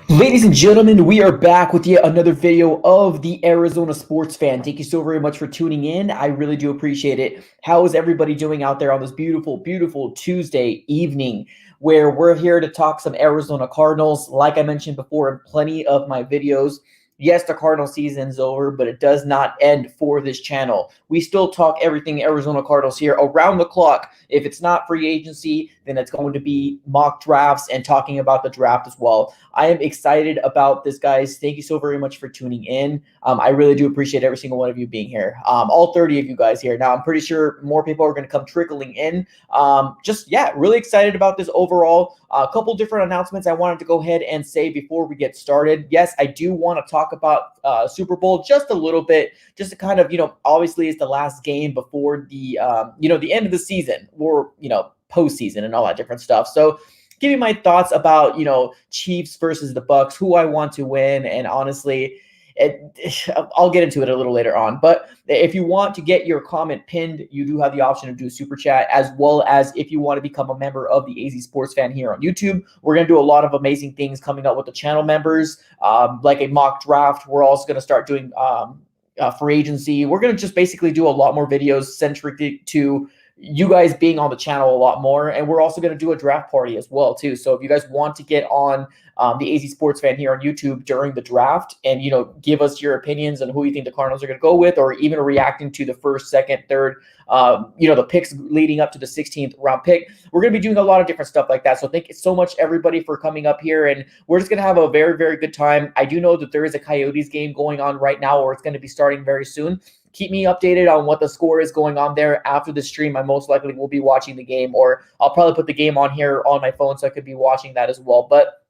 Ladies and gentlemen, we are back with yet another video of the Arizona Sports Fan. Thank you so very much for tuning in. I really do appreciate it. How is everybody doing out there on this beautiful, beautiful Tuesday evening where we're here to talk some Arizona Cardinals? Like I mentioned before in plenty of my videos, yes, the Cardinal season's over, but it does not end for this channel. We still talk everything Arizona Cardinals here around the clock. If it's not free agency, then it's going to be mock drafts and talking about the draft as well. I am excited about this, guys. Thank you so very much for tuning in. I really do appreciate every single one of you being here. All 30 of you guys here. Now, I'm pretty sure more people are going to come trickling in. Really excited about this overall. A couple different announcements I wanted to go ahead and say before we get started. Yes, I do want to talk about Super Bowl just a little bit, just to kind of, obviously it's the last game before the, the end of the season or, postseason and all that different stuff. So give you my thoughts about, Chiefs versus the Bucks, who I want to win. And honestly, I'll get into it a little later on. But if you want to get your comment pinned, you do have the option to do a super chat, as well as if you want to become a member of the AZ Sports Fan here on YouTube. We're going to do a lot of amazing things coming up with the channel members, like a mock draft. We're also going to start doing free agency. We're going to just basically do a lot more videos centric to you guys being on the channel a lot more. And we're also going to do a draft party as well too. So if you guys want to get on the AZ Sports Fan here on YouTube during the draft and, give us your opinions on who you think the Cardinals are going to go with, or even reacting to the first, second, third, the picks leading up to the 16th round pick, we're going to be doing a lot of different stuff like that. So thank you so much, everybody, for coming up here. And we're just going to have a very, very good time. I do know that there is a Coyotes game going on right now, or it's going to be starting very soon. Keep me updated on what the score is going on there after the stream. I most likely will be watching the game, or I'll probably put the game on here on my phone so I could be watching that as well. But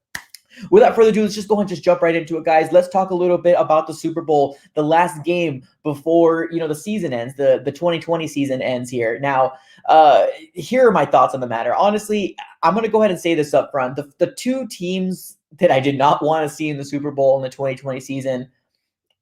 without further ado, let's just go and just jump right into it, guys. Let's talk a little bit about the Super Bowl, the last game before, the season ends, the 2020 season ends here. Now, here are my thoughts on the matter. Honestly, I'm going to go ahead and say this up front. The two teams that I did not want to see in the Super Bowl in the 2020 season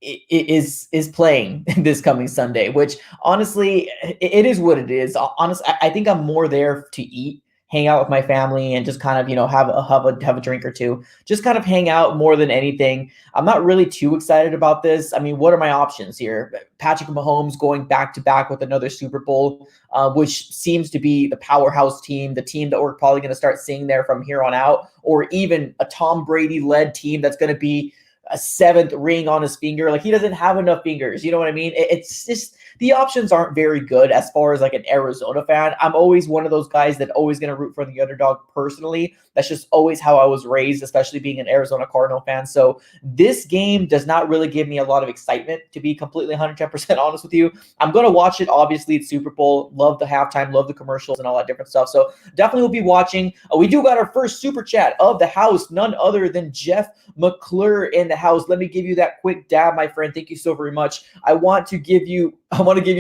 is playing this coming Sunday, which honestly, it is what it is. Honestly, I think I'm more there to eat, hang out with my family, and just kind of, have a drink or two, just kind of hang out more than anything. I'm not really too excited about this. I mean, what are my options here? Patrick Mahomes going back to back with another Super Bowl, which seems to be the powerhouse team, the team that we're probably going to start seeing there from here on out, or even a Tom Brady led team that's going to be a seventh ring on his finger. Like, he doesn't have enough fingers. You know what I mean? It's just, the options aren't very good as far as like an Arizona fan. I'm always one of those guys that always going to root for the underdog personally. That's just always how I was raised, especially being an Arizona Cardinal fan. So this game does not really give me a lot of excitement, to be completely 110% honest with you. I'm going to watch it. Obviously, it's Super Bowl. Love the halftime, love the commercials and all that different stuff. So definitely will be watching. We do got our first super chat of the house, none other than Jeff McClure in the house. Let me give you that quick dab, my friend. Thank you so very much. I want to give you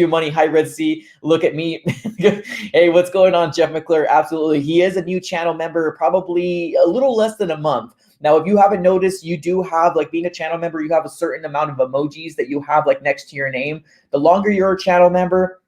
money. Hi, Red Sea. Look at me. Hey, what's going on, Jeff McClure? Absolutely. He is a new channel member, probably a little less than a month. Now, if you haven't noticed, you do have, like, being a channel member, you have a certain amount of emojis that you have, like, next to your name. The longer you're a channel member,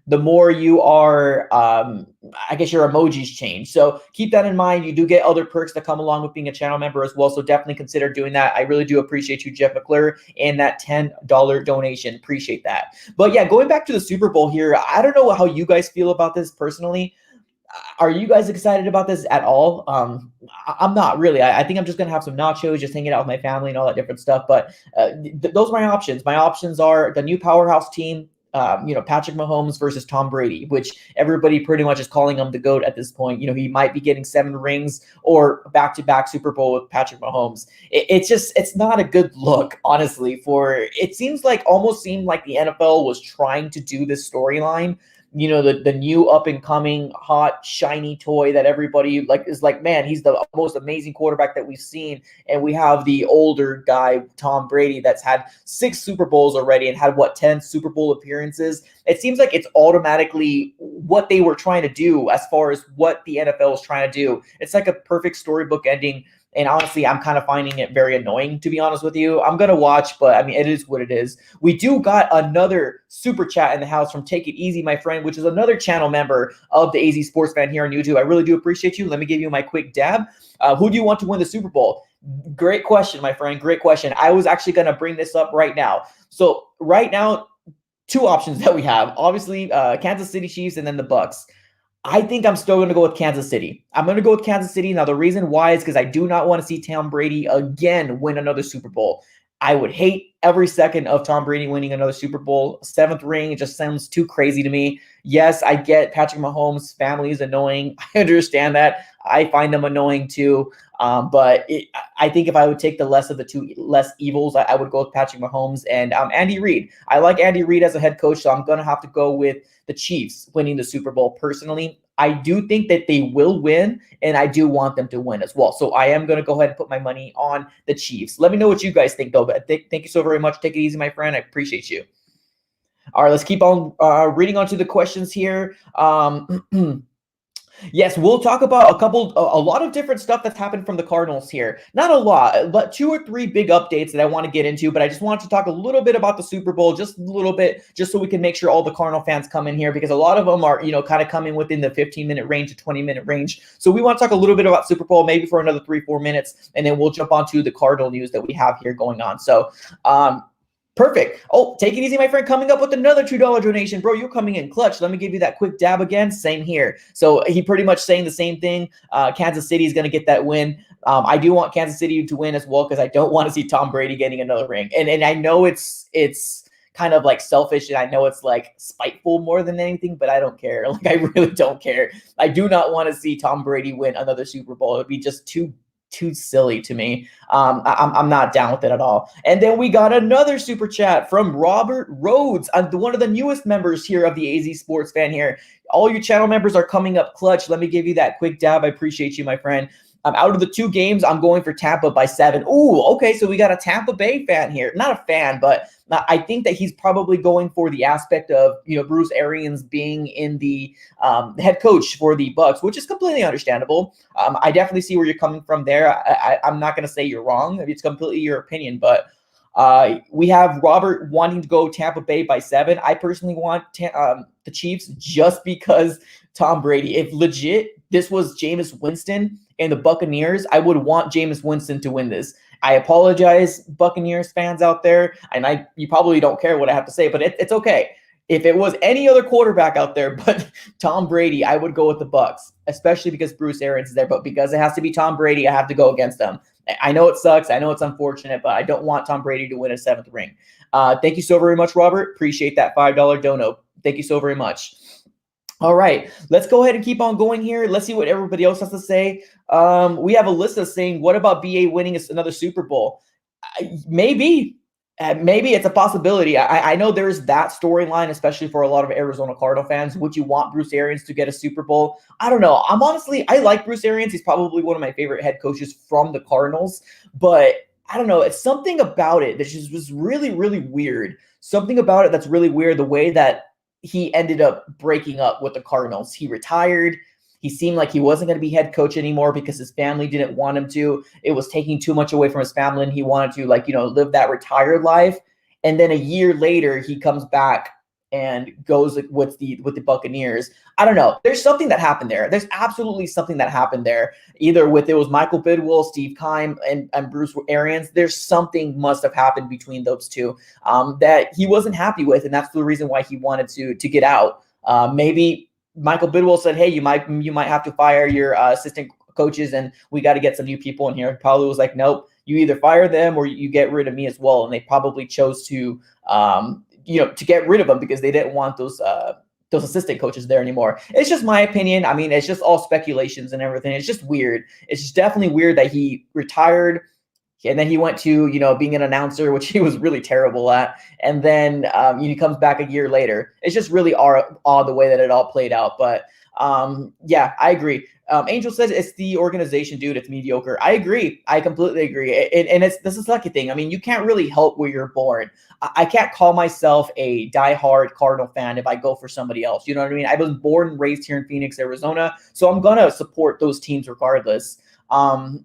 the more you are, I guess your emojis change. So keep that in mind. You do get other perks that come along with being a channel member as well. So definitely consider doing that. I really do appreciate you, Jeff McClure, and that $10 donation. Appreciate that. But yeah, going back to the Super Bowl here, I don't know how you guys feel about this personally. Are you guys excited about this at all? I'm not really. I think I'm just going to have some nachos, just hanging out with my family and all that different stuff. But those are my options. My options are the new powerhouse team, Patrick Mahomes versus Tom Brady, which everybody pretty much is calling him the GOAT at this point. He might be getting 7 rings or back-to-back Super Bowl with Patrick Mahomes. It's not a good look, honestly. It seems like the NFL was trying to do this storyline. The new up-and-coming, hot, shiny toy that everybody is like, man, he's the most amazing quarterback that we've seen. And we have the older guy, Tom Brady, that's had 6 Super Bowls already and had, 10 Super Bowl appearances. It seems like it's automatically what they were trying to do as far as what the NFL is trying to do. It's like a perfect storybook ending. And honestly, I'm kind of finding it very annoying, to be honest with you. I'm going to watch, but I mean, it is what it is. We do got another super chat in the house from Take It Easy, my friend, which is another channel member of the AZ Sports Fan here on YouTube. I really do appreciate you. Let me give you my quick dab. Who do you want to win the Super Bowl? Great question, my friend. Great question. I was actually going to bring this up right now. So right now, two options that we have. Obviously, Kansas City Chiefs and then the Bucks. I think I'm still going to go with Kansas City. I'm going to go with Kansas City. Now, the reason why is because I do not want to see Tom Brady again win another Super Bowl. I would hate every second of Tom Brady winning another Super Bowl. Seventh ring, it just sounds too crazy to me. Yes, I get Patrick Mahomes' family is annoying. I understand that. I find them annoying too. I think if I would take the less of the two less evils, I would go with Patrick Mahomes and Andy Reid. I like Andy Reid as a head coach, so I'm going to have to go with the Chiefs winning the Super Bowl personally. I do think that they will win, and I do want them to win as well. So I am going to go ahead and put my money on the Chiefs. Let me know what you guys think, though. But thank you so very much. Take it easy, my friend. I appreciate you. All right, let's keep on reading on to the questions here. Yes, we'll talk about a lot of different stuff that's happened from the Cardinals here. Not a lot, but 2 or 3 big updates that I want to get into. But I just wanted to talk a little bit about the Super Bowl, just a little bit, just so we can make sure all the Cardinal fans come in here, because a lot of them are, kind of coming within the 15-minute range to 20-minute range. So we want to talk a little bit about Super Bowl, maybe for another 3-4 minutes, and then we'll jump onto the Cardinal news that we have here going on. So, perfect. Oh, take it easy, my friend. Coming up with another $2 donation. Bro, you're coming in clutch. Let me give you that quick dab again. Same here. So he pretty much saying the same thing. Kansas City is going to get that win. I do want Kansas City to win as well, because I don't want to see Tom Brady getting another ring. And I know it's kind of like selfish, and I know it's like spiteful more than anything, but I don't care. Like, I really don't care. I do not want to see Tom Brady win another Super Bowl. It would be just too silly to me. I'm not down with it at all. And then we got another super chat from Robert Rhodes, one of the newest members here of the AZ Sports Fan here. All your channel members are coming up clutch. Let me give you that quick dab. I appreciate you, my friend. Out of the 2 games, I'm going for Tampa by 7. Ooh, okay, so we got a Tampa Bay fan here. Not a fan, but I think that he's probably going for the aspect of, Bruce Arians being in the head coach for the Bucks, which is completely understandable. I definitely see where you're coming from there. I'm not going to say you're wrong. It's completely your opinion, but we have Robert wanting to go Tampa Bay by 7. I personally want the Chiefs just because Tom Brady. If legit this was Jameis Winston and the Buccaneers, I would want Jameis Winston to win this. I apologize, Buccaneers fans out there, and you probably don't care what I have to say, but it's okay. If it was any other quarterback out there but Tom Brady, I would go with the Bucks, especially because Bruce Arians is there. But because it has to be Tom Brady, I have to go against them. I know it sucks. I know it's unfortunate, but I don't want Tom Brady to win a 7th ring. Thank you so very much, Robert. Appreciate that $5 dono. Thank you so very much. All right, let's go ahead and keep on going here. Let's see what everybody else has to say. We have Alyssa saying, what about BA winning another Super Bowl? Maybe it's a possibility. I know there's that storyline, especially for a lot of Arizona Cardinal fans. Would you want Bruce Arians to get a Super Bowl? I don't know. I like Bruce Arians. He's probably one of my favorite head coaches from the Cardinals, but I don't know. It's something about it that just was really, really weird. Something about it that's really weird, the way that he ended up breaking up with the Cardinals. He retired. He seemed like he wasn't going to be head coach anymore because his family didn't want him to. It was taking too much away from his family, and he wanted to, live that retired life. And then a year later, he comes back and goes with the Buccaneers. I don't know. There's something that happened there. There's absolutely something that happened there. Either it was Michael Bidwill, Steve Keim, and Bruce Arians. There's something must have happened between those two that he wasn't happy with, and that's the reason why he wanted to get out. Maybe Michael Bidwill said, "Hey, you might have to fire your assistant coaches, and we got to get some new people in here." Probably was like, "Nope, you either fire them or you get rid of me as well." And they probably chose to to get rid of him because they didn't want those assistant coaches there anymore. It's just my opinion. I mean, it's just all speculations and everything. It's just weird. It's just definitely weird that he retired and then he went to, being an announcer, which he was really terrible at. And then he comes back a year later. It's just really odd the way that it all played out. But yeah, I agree. Angel says it's the organization, dude. It's mediocre. I agree. I completely agree. And this is like a thing. I mean, you can't really help where you're born. I can't call myself a diehard Cardinal fan if I go for somebody else. You know what I mean? I was born and raised here in Phoenix, Arizona, so I'm gonna support those teams regardless. I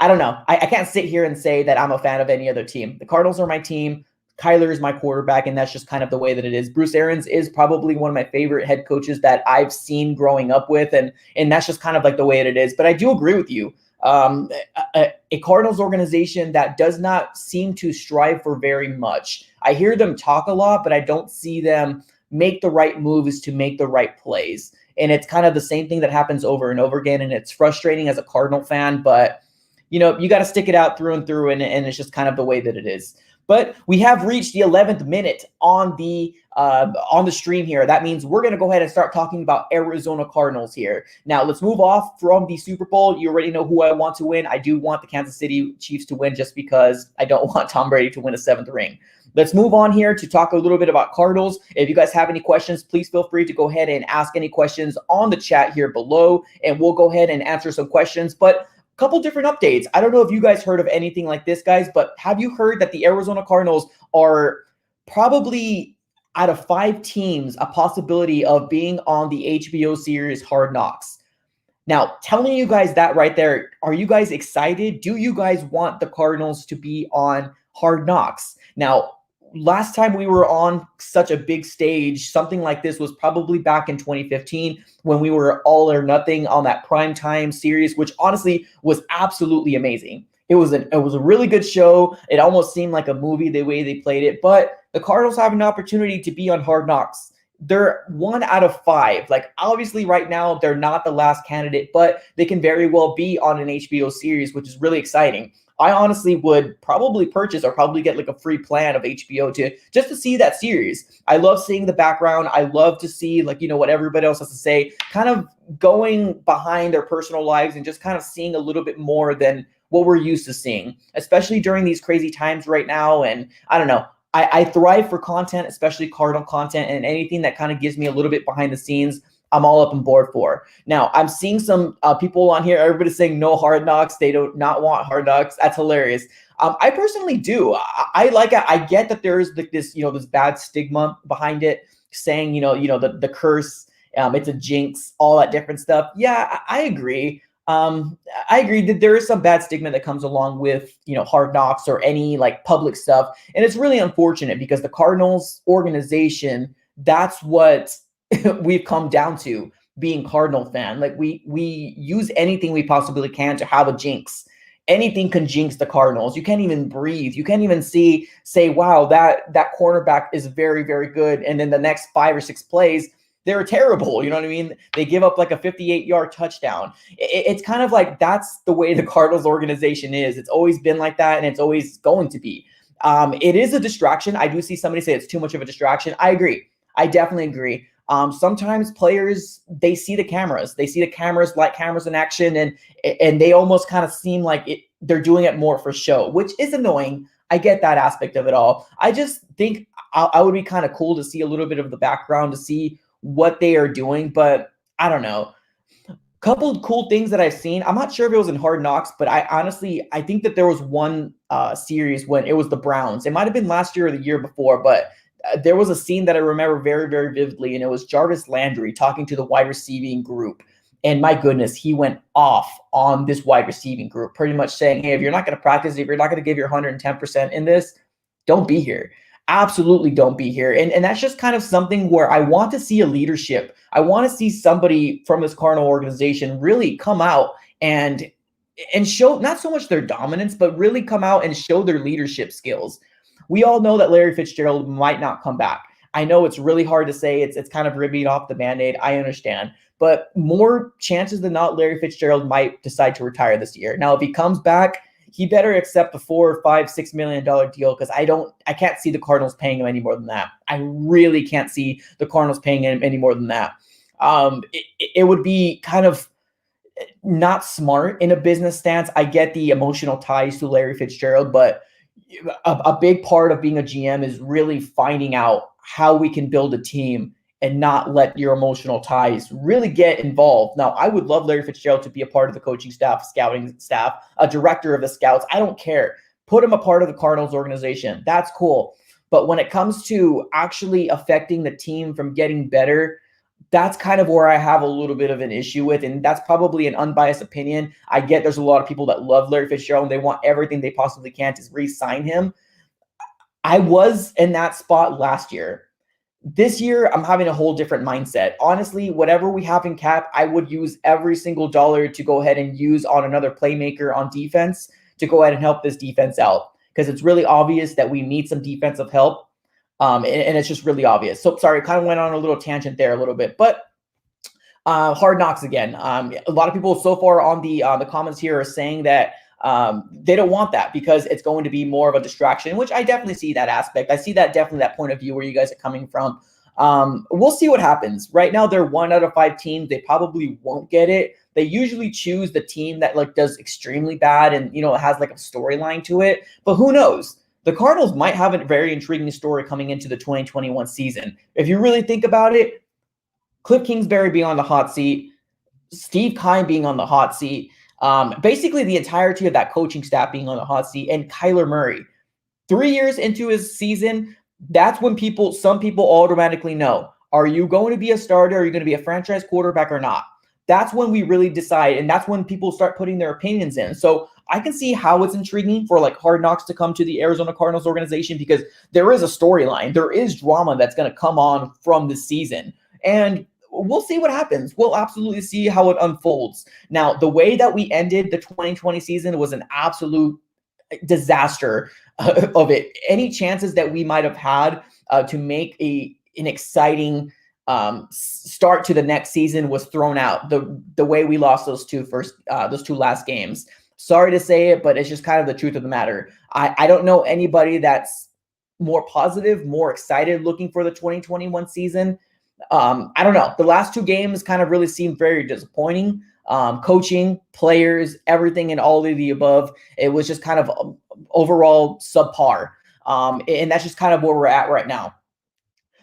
don't know. I can't sit here and say that I'm a fan of any other team. The Cardinals are my team. Kyler is my quarterback, and that's just kind of the way that it is. Bruce Arians is probably one of my favorite head coaches that I've seen growing up with, and that's just kind of like the way it is. But I do agree with you. a Cardinals organization that does not seem to strive for very much. I hear them talk a lot, but I don't see them make the right moves to make the right plays. And it's kind of the same thing that happens over and over again. And it's frustrating as a Cardinal fan, but you got to stick it out through and through. And it's just kind of the way that it is. But we have reached the 11th minute on the stream here. That means we're going to go ahead and start talking about Arizona Cardinals here. Now, let's move off from the Super Bowl. You already know who I want to win. I do want the Kansas City Chiefs to win just because I don't want Tom Brady to win a 7th ring. Let's move on here to talk a little bit about Cardinals. If you guys have any questions, please feel free to go ahead and ask any questions on the chat here below, and we'll go ahead and answer some questions. But couple different updates. I don't know if you guys heard of anything like this, guys, but have you heard that the Arizona Cardinals are probably out of 5 teams a possibility of being on the HBO series Hard Knocks? Now, telling you guys that right there, are you guys excited? Do you guys want the Cardinals to be on Hard Knocks? Now, last time we were on such a big stage, something like this was probably back in 2015 when we were All or Nothing on that primetime series, which honestly was absolutely amazing. It was a really good show. It almost seemed like a movie the way they played it, but the Cardinals have an opportunity to be on Hard Knocks. They're 1 out of 5. Like, obviously right now they're not the last candidate, but they can very well be on an HBO series, which is really exciting. I honestly would probably purchase or probably get like a free plan of HBO just to see that series. I love seeing the background. I love to see what everybody else has to say, kind of going behind their personal lives and just kind of seeing a little bit more than what we're used to seeing, especially during these crazy times right now. And I don't know, I thrive for content, especially Cardinal content, and anything that kind of gives me a little bit behind the scenes, I'm all up on board for. Now, I'm seeing some people on here, everybody's saying no Hard Knocks. They do not want Hard Knocks. That's hilarious. I personally do. I like it. I get that there's this, this bad stigma behind it, saying, the curse, it's a jinx, all that different stuff. Yeah, I agree. I agree that there is some bad stigma that comes along with, Hard Knocks or any public stuff. And it's really unfortunate because the Cardinals organization, that's what we've come down to being Cardinal fan. Like we use anything we possibly can to have a jinx. Anything can jinx the Cardinals. You can't even breathe. You can't even say, wow, that cornerback is very, very good. And then the next 5 or 6 plays, they're terrible. You know what I mean? They give up like a 58-yard touchdown. It's kind of like that's the way the Cardinals organization is. It's always been like that, and it's always going to be. It is a distraction. I do see somebody say it's too much of a distraction. I agree. I definitely agree. Sometimes players, they see the cameras. They see the cameras, like cameras in action, and they almost kind of seem like they're doing it more for show, which is annoying. I get that aspect of it all. I just think I would be kind of cool to see a little bit of the background, to see what they are doing, but I don't know. Couple cool things that I've seen. I'm not sure if it was in Hard Knocks, but I think that there was one series when it was the Browns. It might have been last year or the year before, but there was a scene that I remember very, very vividly, and it was Jarvis Landry talking to the wide receiving group. And my goodness, he went off on this wide receiving group, pretty much saying, hey, if you're not going to practice, if you're not going to give your 110% in this, don't be here. Absolutely don't be here. And that's just kind of something where I want to see a leadership. I want to see somebody from this Cardinal organization really come out and show not so much their dominance, but really come out and show their leadership skills. We all know that Larry Fitzgerald might not come back. I know it's really hard to say. It's kind of ripping off the Band-Aid. I understand. But more chances than not, Larry Fitzgerald might decide to retire this year. Now, if he comes back, he better accept the $4, $5, $6 million deal, because I can't see the Cardinals paying him any more than that. I really can't see the Cardinals paying him any more than that. It would be kind of not smart in a business stance. I get the emotional ties to Larry Fitzgerald, but a big part of being a GM is really finding out how we can build a team and not let your emotional ties really get involved. Now, I would love Larry Fitzgerald to be a part of the coaching staff, scouting staff, a director of the scouts. I don't care. Put him a part of the Cardinals organization. That's cool. But when it comes to actually affecting the team from getting better, that's kind of where I have a little bit of an issue with, and that's probably an unbiased opinion. I get there's a lot of people that love Larry Fitzgerald and they want everything they possibly can to re-sign him. I was in that spot last year. This year, I'm having a whole different mindset. Honestly, whatever we have in cap, I would use every single dollar to go ahead and use on another playmaker on defense to go ahead and help this defense out, because it's really obvious that we need some defensive help. And it's just really obvious. So sorry, kind of went on a little tangent there a little bit, but Hard Knocks again. A lot of people so far on the comments here are saying that they don't want that because it's going to be more of a distraction, which I definitely see that aspect. I see that definitely that point of view where you guys are coming from. We'll see what happens. Right now, they're 1 out of 5 teams. They probably won't get it. They usually choose the team that like does extremely bad and, you know, it has like a storyline to it. But who knows? The Cardinals might have a very intriguing story coming into the 2021 season. If you really think about it, Cliff Kingsbury being on the hot seat, Steve Keim being on the hot seat, basically the entirety of that coaching staff being on the hot seat, and Kyler Murray. 3 years into his season, that's when some people automatically know, are you going to be a starter? Are you going to be a franchise quarterback or not? That's when we really decide, and that's when people start putting their opinions in. So I can see how it's intriguing for like Hard Knocks to come to the Arizona Cardinals organization, because there is a storyline. There is drama that's going to come on from this season. And we'll see what happens. We'll absolutely see how it unfolds. Now, the way that we ended the 2020 season was an absolute disaster of it. Any chances that we might have had to make an exciting start to the next season was thrown out. The way we lost those two last games. Sorry to say it, but it's just kind of the truth of the matter. I don't know anybody that's more positive, more excited looking for the 2021 season. I don't know. The last 2 games kind of really seemed very disappointing. Coaching, players, everything and all of the above. It was just kind of overall subpar. And that's just kind of where we're at right now.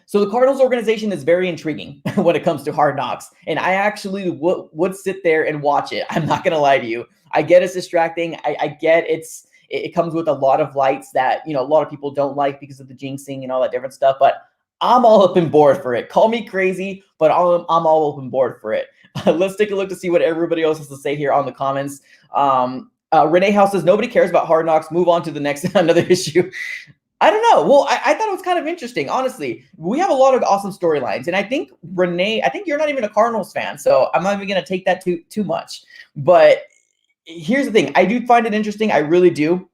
So the Cardinals organization is very intriguing when it comes to Hard Knocks. And I actually would sit there and watch it. I'm not going to lie to you. I get it's distracting. I get it comes with a lot of lights that, you know, a lot of people don't like because of the jinxing and all that different stuff. But I'm all up and board for it. Call me crazy, but I'm all up and board for it. Let's take a look to see what everybody else has to say here on the comments. Renee House says, nobody cares about Hard Knocks. Move on to the next another issue. I don't know. Well, I thought it was kind of interesting. Honestly, we have a lot of awesome storylines. And I think, Renee, I think you're not even a Cardinals fan, so I'm not even going to take that too much. But here's the thing. I do find it interesting. I really do.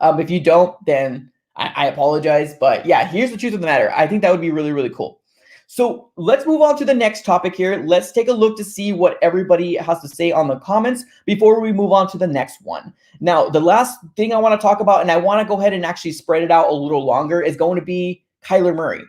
If you don't, then I apologize. But yeah, here's the truth of the matter. I think that would be really, really cool. So let's move on to the next topic here. Let's take a look to see what everybody has to say on the comments before we move on to the next one. Now, the last thing I want to talk about, and I want to go ahead and actually spread it out a little longer, is going to be Kyler Murray.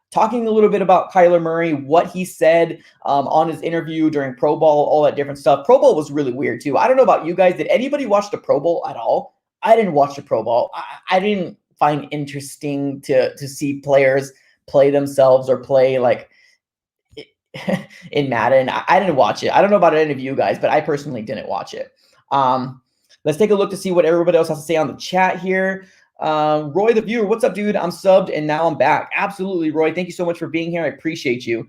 Talking a little bit about Kyler Murray, what he said on his interview during Pro Bowl, all that different stuff. Pro Bowl was really weird too. I don't know about you guys. Did anybody watch the Pro Bowl at all? I didn't watch the Pro Bowl. I didn't find interesting to see players play themselves or play like in Madden. I didn't watch it. I don't know about any of you guys, but I personally didn't watch it. Let's take a look to see what everybody else has to say on the chat here. Roy the viewer, what's up, dude? I'm subbed and now I'm back. Absolutely, Roy. Thank you so much for being here. I appreciate you.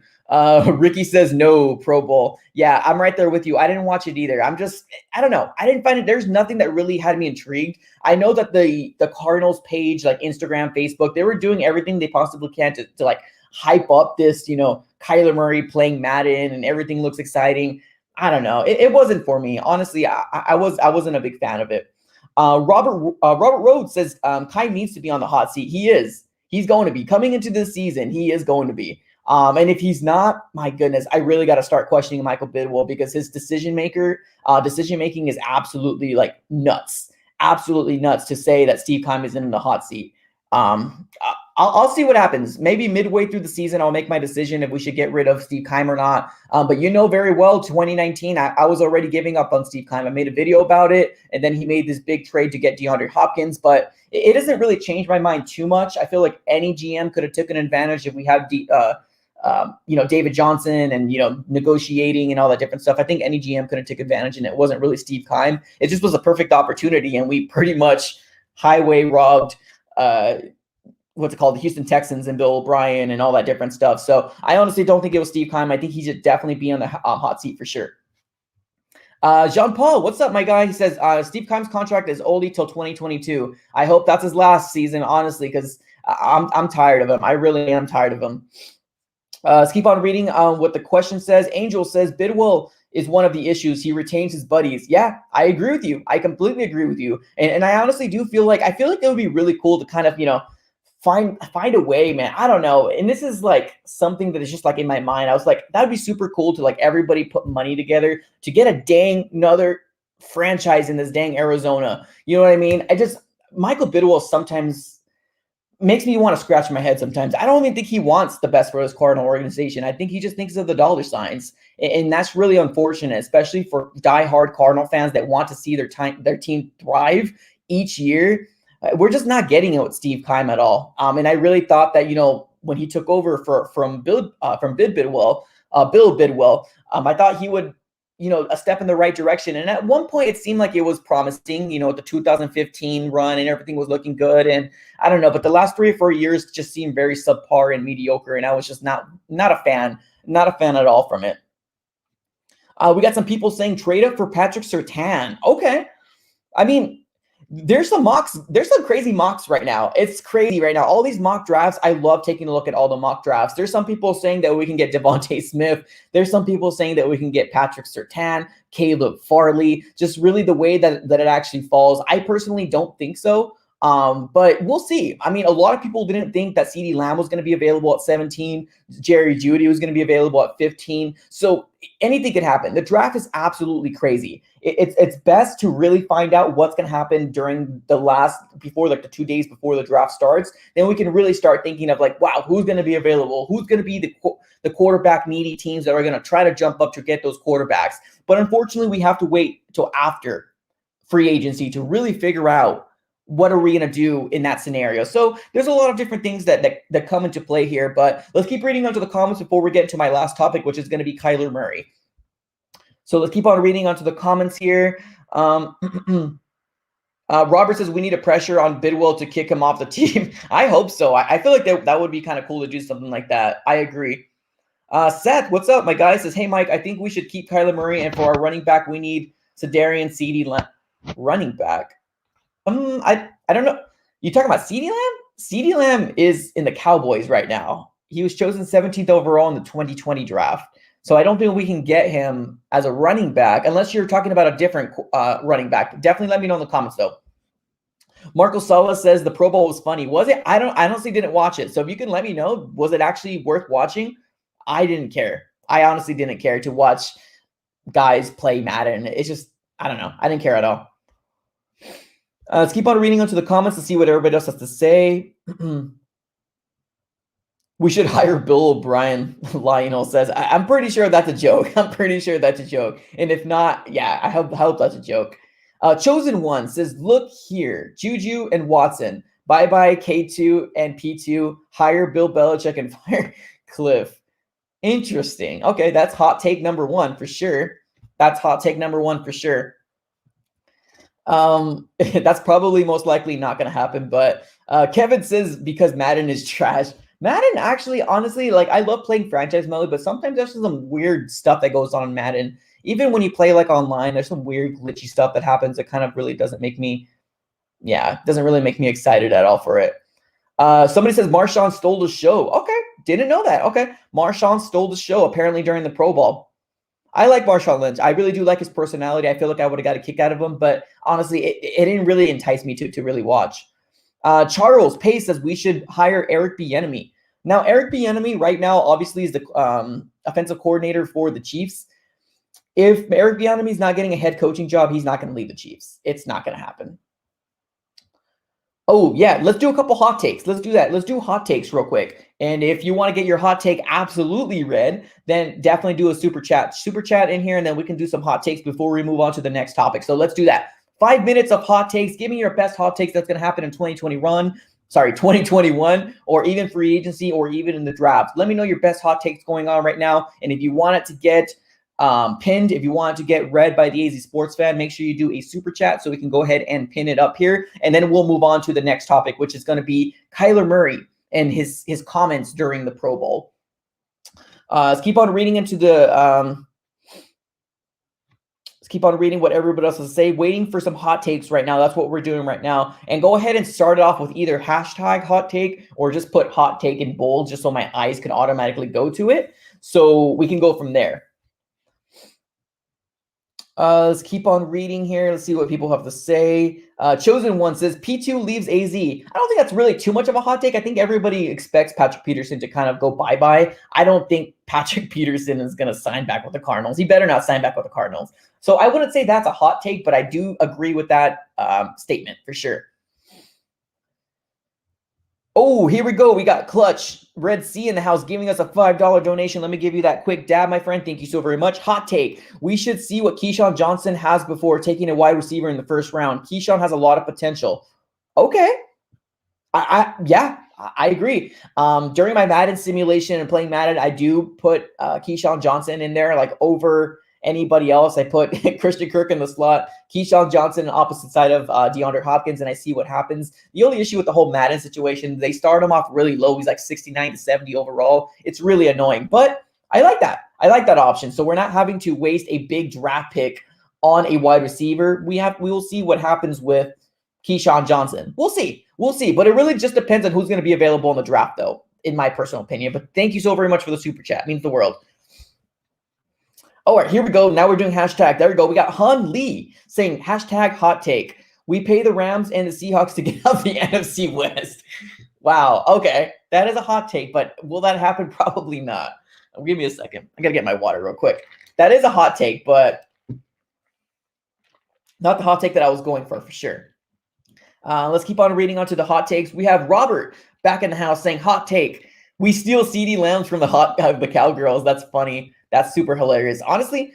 Ricky says no Pro Bowl. Yeah, I'm right there with you. I didn't watch it either. I don't know. I didn't find it. There's nothing that really had me intrigued. I know that the Cardinals page, like Instagram, Facebook, they were doing everything they possibly can to like hype up this, you know, Kyler Murray playing Madden and everything looks exciting. I don't know. It wasn't for me. Honestly, I wasn't a big fan of it. Robert Rhodes says Kai needs to be on the hot seat. He is. He's going to be. Coming into this season, he is going to be. And if he's not, my goodness, I really got to start questioning Michael Bidwell, because his decision making is absolutely like nuts. Absolutely nuts to say that Steve Keim isn't in the hot seat. I'll see what happens. Maybe midway through the season, I'll make my decision if we should get rid of Steve Keim or not. But you know very well, 2019, I was already giving up on Steve Keim. I made a video about it, and then he made this big trade to get DeAndre Hopkins. But it doesn't really change my mind too much. I feel like any GM could have taken advantage if we have David Johnson and, negotiating and all that different stuff. I think any GM could have taken advantage, and it wasn't really Steve Keim. It just was a perfect opportunity, and we pretty much highway robbed the Houston Texans and Bill O'Brien and all that different stuff. So I honestly don't think it was Steve Keim. I think he should definitely be on the hot seat for sure. Jean-Paul, what's up, my guy? He says, Steve Keim's contract is only till 2022. I hope that's his last season, honestly, because I'm tired of him. I really am tired of him. Let's keep on reading what the question says. Angel says, Bidwell is one of the issues. He retains his buddies. Yeah, I agree with you. I completely agree with you. And I honestly do feel like it would be really cool to kind of, find a way, man. I don't know. And this is like something that is just like in my mind. I was like, that would be super cool to like everybody put money together to get a dang another franchise in this dang Arizona. You know what I mean? Michael Bidwell sometimes makes me want to scratch my head sometimes. I don't even think he wants the best for his Cardinal organization. I think he just thinks of the dollar signs. And that's really unfortunate, especially for diehard Cardinal fans that want to see their team thrive each year. We're just not getting it with Steve Keim at all. And I really thought that, when he took over from Bill Bidwell, I thought he would, a step in the right direction. And at one point, it seemed like it was promising, the 2015 run and everything was looking good. And I don't know, but the last 3 or 4 years just seemed very subpar and mediocre. And I was just not a fan at all from it. We got some people saying trade up for Patrick Surtain. Okay. I mean, there's some crazy mocks right now. It's crazy right now. All these mock drafts, I love taking a look at all the mock drafts. There's some people saying that we can get Devontae Smith. There's some people saying that we can get Patrick Surtain, Caleb Farley, just really the way that it actually falls. I personally don't think so. But we'll see. I mean, a lot of people didn't think that CeeDee Lamb was going to be available at 17. Jerry Jeudy was going to be available at 15. So anything could happen. The draft is absolutely crazy. It's best to really find out what's going to happen during the 2 days before the draft starts. Then we can really start thinking of like, wow, who's going to be available? Who's going to be the quarterback needy teams that are going to try to jump up to get those quarterbacks? But unfortunately, we have to wait till after free agency to really figure out what are we going to do in that scenario. So there's a lot of different things that come into play here, but let's keep reading onto the comments before we get into my last topic, which is going to be Kyler Murray. So let's keep on reading onto the comments here. Robert says we need a pressure on Bidwell to kick him off the team. I hope so. I feel like that would be kind of cool to do something like that. I agree. Seth, what's up? My guy says, hey, Mike, I think we should keep Kyler Murray, and for our running back, we need Sedarian CeeDee running back. I don't know. You talking about CeeDee Lamb? CeeDee Lamb is in the Cowboys right now. He was chosen 17th overall in the 2020 draft. So I don't think we can get him as a running back unless you're talking about a different running back. Definitely let me know in the comments though. Marco Sala says the Pro Bowl was funny. Was it? I honestly didn't watch it. So if you can let me know, was it actually worth watching? I didn't care. I honestly didn't care to watch guys play Madden. It's just, I don't know. I didn't care at all. Let's keep on reading onto the comments to see what everybody else has to say. We should hire Bill O'Brien, Lionel says. I'm pretty sure that's a joke. I'm pretty sure that's a joke. And if not, yeah, I hope that's a joke. Chosen One says, look here, Juju and Watson. Bye-bye K2 and P2. Hire Bill Belichick and fire Cliff. Interesting. Okay, that's hot take number 1 for sure. That's hot take number 1 for sure. That's probably most likely not going to happen, but Kevin says because Madden is trash. Madden actually, honestly, like I love playing franchise mode, but sometimes there's some weird stuff that goes on in Madden. Even when you play like online, there's some weird glitchy stuff that happens that kind of really doesn't really make me excited at all for it. Somebody says Marshawn stole the show. Okay, didn't know that. Okay, Marshawn stole the show apparently during the Pro Bowl. I like Marshawn Lynch. I really do like his personality. I feel like I would have got a kick out of him, but honestly, it didn't really entice me to really watch. Charles Pace says we should hire Eric Bieniemy. Now, Eric Bieniemy right now obviously is the offensive coordinator for the Chiefs. If Eric Bieniemy is not getting a head coaching job, he's not going to leave the Chiefs. It's not going to happen. Oh, yeah, let's do a couple hot takes. Let's do that. Let's do hot takes real quick. And if you want to get your hot take absolutely read, then definitely do a super chat. Super chat in here, and then we can do some hot takes before we move on to the next topic. So let's do that. 5 minutes of hot takes. Give me your best hot takes that's going to happen in 2021, or even free agency, or even in the draft. Let me know your best hot takes going on right now. And if you want it to get pinned, if you want to get read by the AZ Sports Fan, make sure you do a super chat so we can go ahead and pin it up here. And then we'll move on to the next topic, which is going to be Kyler Murray and his comments during the Pro Bowl. Let's keep on reading into the Let's keep on reading what everybody else has to say. Waiting for some hot takes right now. That's what we're doing right now. And go ahead and start it off with either hashtag hot take or just put hot take in bold just so my eyes can automatically go to it. So we can go from there. Let's keep on reading here. Let's see what people have to say. Chosen One says, P2 leaves AZ. I don't think that's really too much of a hot take. I think everybody expects Patrick Peterson to kind of go bye-bye. I don't think Patrick Peterson is going to sign back with the Cardinals. He better not sign back with the Cardinals. So I wouldn't say that's a hot take, but I do agree with that statement for sure. Oh, here we go. We got Clutch Red Sea in the house giving us a $5 donation. Let me give you that quick dab, my friend. Thank you so very much. Hot take. We should see what Keyshawn Johnson has before taking a wide receiver in the first round. Keyshawn has a lot of potential. Okay. Yeah, I agree. During my Madden simulation and playing Madden, I do put Keyshawn Johnson in there, like over anybody else. I put Christian Kirk in the slot, Keyshawn Johnson opposite side of DeAndre Hopkins, and I see what happens. The only issue with the whole Madden situation, they start him off really low. He's like 69 to 70 overall. It's really annoying, but I like that. I like that option. So we're not having to waste a big draft pick on a wide receiver. We will see what happens with Keyshawn Johnson. We'll see. We'll see. But it really just depends on who's going to be available in the draft, though, in my personal opinion. But thank you so very much for the super chat. It means the world. All right, here we go. Now we're doing hashtag. There we go. We got Han Lee saying hashtag hot take. We pay the Rams and the Seahawks to get out the NFC West. Wow. Okay. That is a hot take, but will that happen? Probably not. Give me a second. I got to get my water real quick. That is a hot take, but not the hot take that I was going for sure. Let's keep on reading on to the hot takes. We have Robert back in the house saying hot take. We steal CeeDee Lambs from the Cowgirls. That's funny. That's super hilarious. Honestly,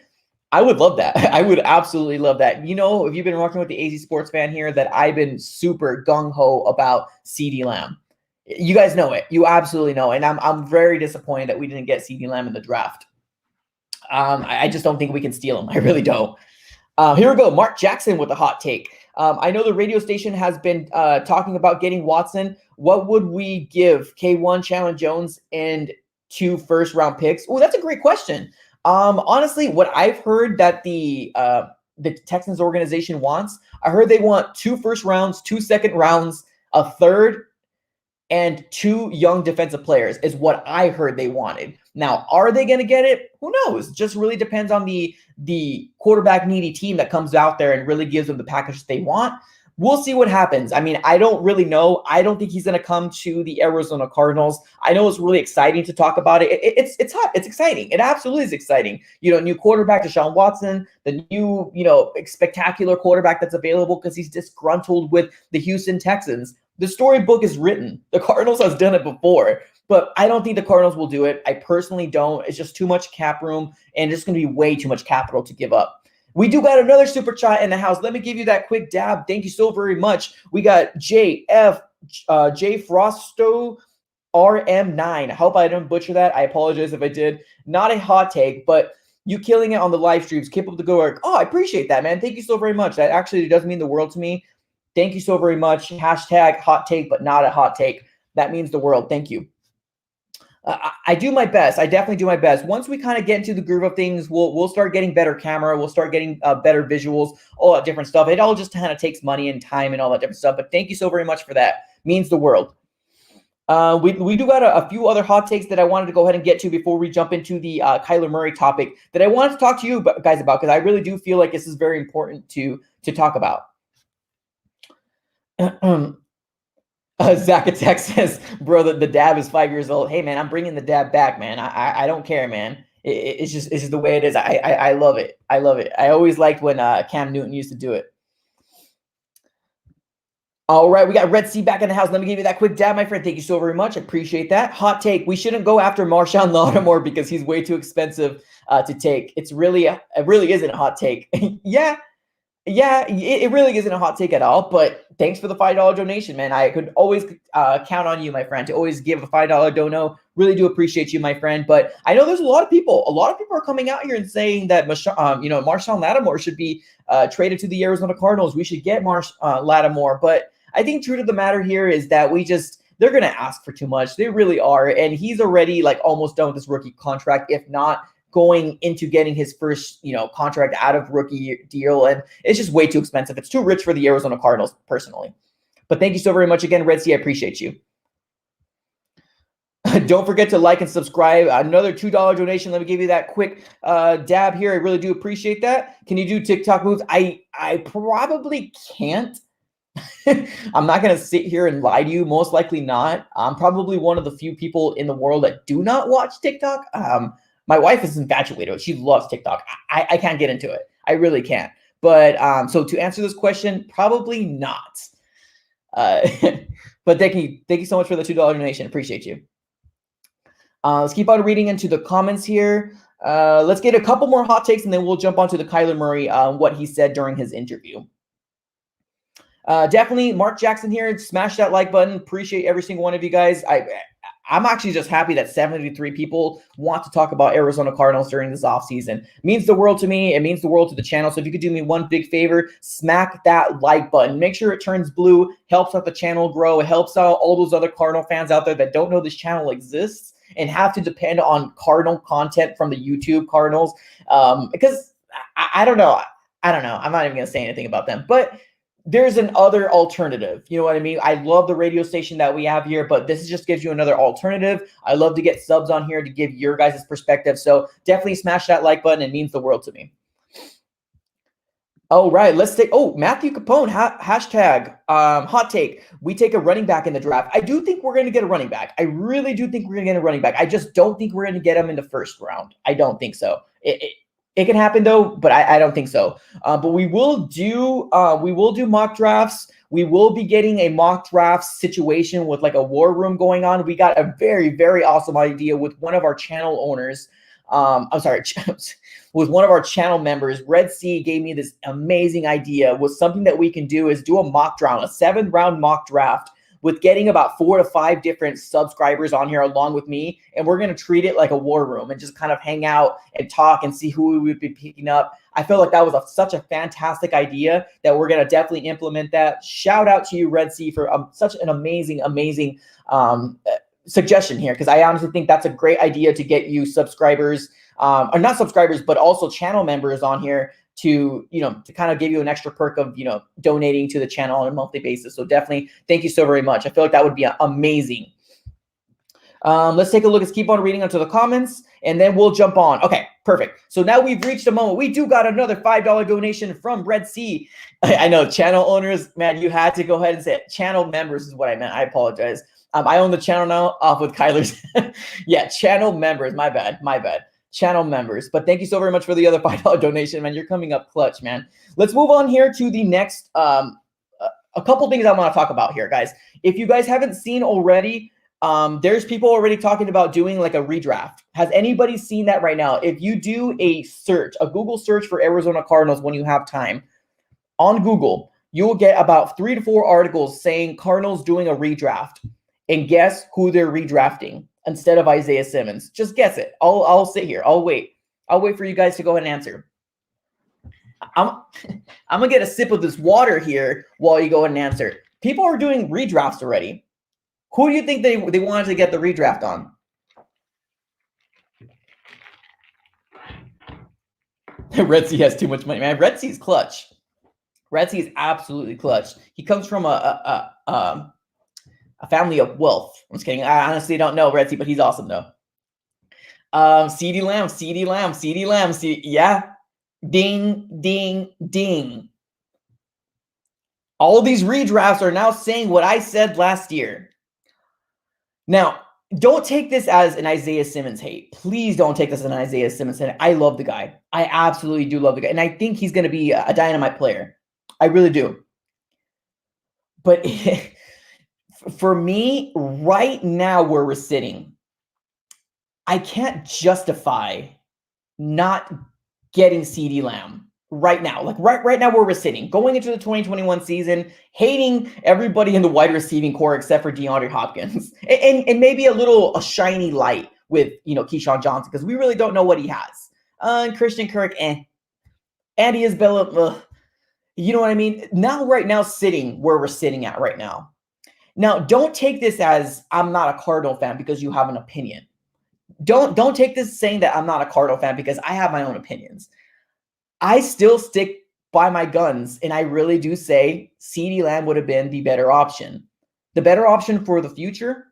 I would love that. I would absolutely love that. You know, if you've been working with the AZ Sports fan here, that I've been super gung-ho about CeeDee Lamb. You guys know it. You absolutely know. And I'm very disappointed that we didn't get CeeDee Lamb in the draft. I just don't think we can steal him. I really don't. Here we go. Mark Jackson with a hot take. I know the radio station has been talking about getting Watson. What would we give K1, Chandler Jones, and 2 first-round picks? Oh, that's a great question. Honestly, what I've heard that the Texans organization wants, I heard they want 2 first rounds, 2 second rounds, a third, and 2 young defensive players is what I heard they wanted. Now, are they going to get it? Who knows? Just really depends on the quarterback needy team that comes out there and really gives them the package they want. We'll see what happens. I mean, I don't really know. I don't think he's going to come to the Arizona Cardinals. I know it's really exciting to talk about it. It's hot. It's exciting. It absolutely is exciting. You know, new quarterback, Deshaun Watson, the new, spectacular quarterback that's available because he's disgruntled with the Houston Texans. The storybook is written. The Cardinals has done it before, but I don't think the Cardinals will do it. I personally don't. It's just too much cap room, and it's going to be way too much capital to give up. We do got another super chat in the house. Let me give you that quick dab. Thank you so very much. We got J Frosto RM9. I hope I didn't butcher that. I apologize if I did. Not a hot take, but you killing it on the live streams. Keep up the good work. Oh, I appreciate that, man. Thank you so very much. That actually does mean the world to me. Thank you so very much. Hashtag hot take, but not a hot take. That means the world. Thank you. I do my best. I definitely do my best. Once we kind of get into the groove of things, we'll start getting better camera. We'll start getting better visuals, all that different stuff. It all just kind of takes money and time and all that different stuff. But thank you so very much for that. Means the world. We do got a few other hot takes that I wanted to go ahead and get to before we jump into the Kyler Murray topic that I wanted to talk to you guys about, because I really do feel like this is very important to talk about. Zach Attack says, bro, the dab is 5 years old. Hey, man, I'm bringing the dab back, man. I don't care, man. It's just the way it is. I love it. I love it. I always liked when Cam Newton used to do it. All right, we got Red Sea back in the house. Let me give you that quick dab, my friend. Thank you so very much. I appreciate that. Hot take. We shouldn't go after Marshawn Lattimore because he's way too expensive to take. It really isn't a hot take. Yeah, it really isn't a hot take at all, but thanks for the $5 donation, man. I could always count on you, my friend, to always give a $5 dono. Really do appreciate you, my friend. But I know there's a lot of people are coming out here and saying that, Marshawn Lattimore should be traded to the Arizona Cardinals. We should get Lattimore. But I think true to the matter here is that they're going to ask for too much. They really are. And he's already almost done with this rookie contract, if not going into getting his first, contract out of rookie deal. And it's just way too expensive. It's too rich for the Arizona Cardinals, personally. But thank you so very much again, Red Sea. I appreciate you. Don't forget to like and subscribe. Another $2 donation. Let me give you that quick dab here. I really do appreciate that. Can you do TikTok moves? I probably can't. I'm not going to sit here and lie to you. Most likely not. I'm probably one of the few people in the world that do not watch TikTok. My wife is infatuated. She loves TikTok. I can't get into it. I really can't. But so to answer this question, probably not. But thank you so much for the $2 donation. Appreciate you. Let's keep on reading into the comments here. Let's get a couple more hot takes, and then we'll jump onto the Kyler Murray, what he said during his interview. Definitely, Mark Jackson here. Smash that like button. Appreciate every single one of you guys. I'm actually just happy that 73 people want to talk about Arizona Cardinals during this offseason. It means the world to me. It means the world to the channel. So if you could do me one big favor, smack that like button. Make sure it turns blue. Helps out the channel grow. It helps out all those other Cardinal fans out there that don't know this channel exists and have to depend on Cardinal content from the YouTube Cardinals. Because I don't know. I'm not even going to say anything about them. But there's an other alternative. You know what I mean? I love the radio station that we have here, but this just gives you another alternative. I love to get subs on here to give your guys' perspective. So definitely smash that like button. It means the world to me. Oh, right. Let's take, Matthew Capone, hashtag hot take. We take a running back in the draft. I do think we're going to get a running back. I really do think we're going to get a running back. I just don't think we're going to get him in the first round. I don't think so. It can happen though, but I don't think so. But we will do mock drafts. We will be getting a mock draft situation with like a war room going on. We got a very, very awesome idea with one of our channel owners. With one of our channel members. Red Sea gave me this amazing idea. Was something that we can do is do a mock draft, a 7-round mock draft, with getting about 4 to 5 different subscribers on here along with me. And we're going to treat it like a war room and just kind of hang out and talk and see who we would be picking up. I feel like that was such a fantastic idea that we're going to definitely implement that. Shout out to you, Red Sea, for such an amazing suggestion here, because I honestly think that's a great idea to get you subscribers, or not subscribers, but also channel members on here to kind of give you an extra perk of, donating to the channel on a monthly basis. So definitely thank you so very much. I feel like that would be amazing. Let's take a look. Let's keep on reading onto the comments and then we'll jump on. Okay, perfect. So now we've reached a moment. We do got another $5 donation from Red Sea. I know channel owners, man, you had to go ahead and say it. Channel members is what I meant. I apologize. I own the channel now off with Kyler's. Yeah, channel members. My bad. Channel members. But thank you so very much for the other $5 donation, man. You're coming up clutch, man. Let's move on here to the next a couple things I want to talk about here, guys. If you guys haven't seen already, there's people already talking about doing like a redraft. Has anybody seen that right now? If you do a Google search for Arizona Cardinals when you have time on Google, you will get about 3 to 4 articles saying Cardinals doing a redraft. And guess who they're redrafting instead of Isaiah Simmons? Just guess it. I'll sit here. I'll wait for you guys to go ahead and answer. I'm gonna get a sip of this water here while you go ahead and answer. People are doing redrafts already. Who do you think they wanted to get the redraft on? Red Sea has too much money, man. Red Sea's clutch. Red Sea is absolutely clutch. He comes from a family of wealth. I'm just kidding. I honestly don't know Red Sea, but he's awesome though. CeeDee Lamb. Yeah. Ding, ding, ding. All of these redrafts are now saying what I said last year. Now, don't take this as an Isaiah Simmons hate. Please don't take this as an Isaiah Simmons hate. I love the guy. I absolutely do love the guy. And I think he's going to be a dynamite player. I really do. But for me, right now where we're sitting, I can't justify not getting CeeDee Lamb right now. Like right now where we're sitting, going into the 2021 season, hating everybody in the wide receiving core except for DeAndre Hopkins, and maybe a shiny light with Keyshawn Johnson, because we really don't know what he has. And Christian Kirk, Andy Isabella, you know what I mean? Now, right now, sitting where we're sitting at right now. Now, don't take this as I'm not a Cardinal fan because you have an opinion. don't take this saying that I'm not a Cardinal fan, because I have my own opinions. I still stick by my guns, and I really do say CeeDee Lamb would have been the better option. The better option for the future,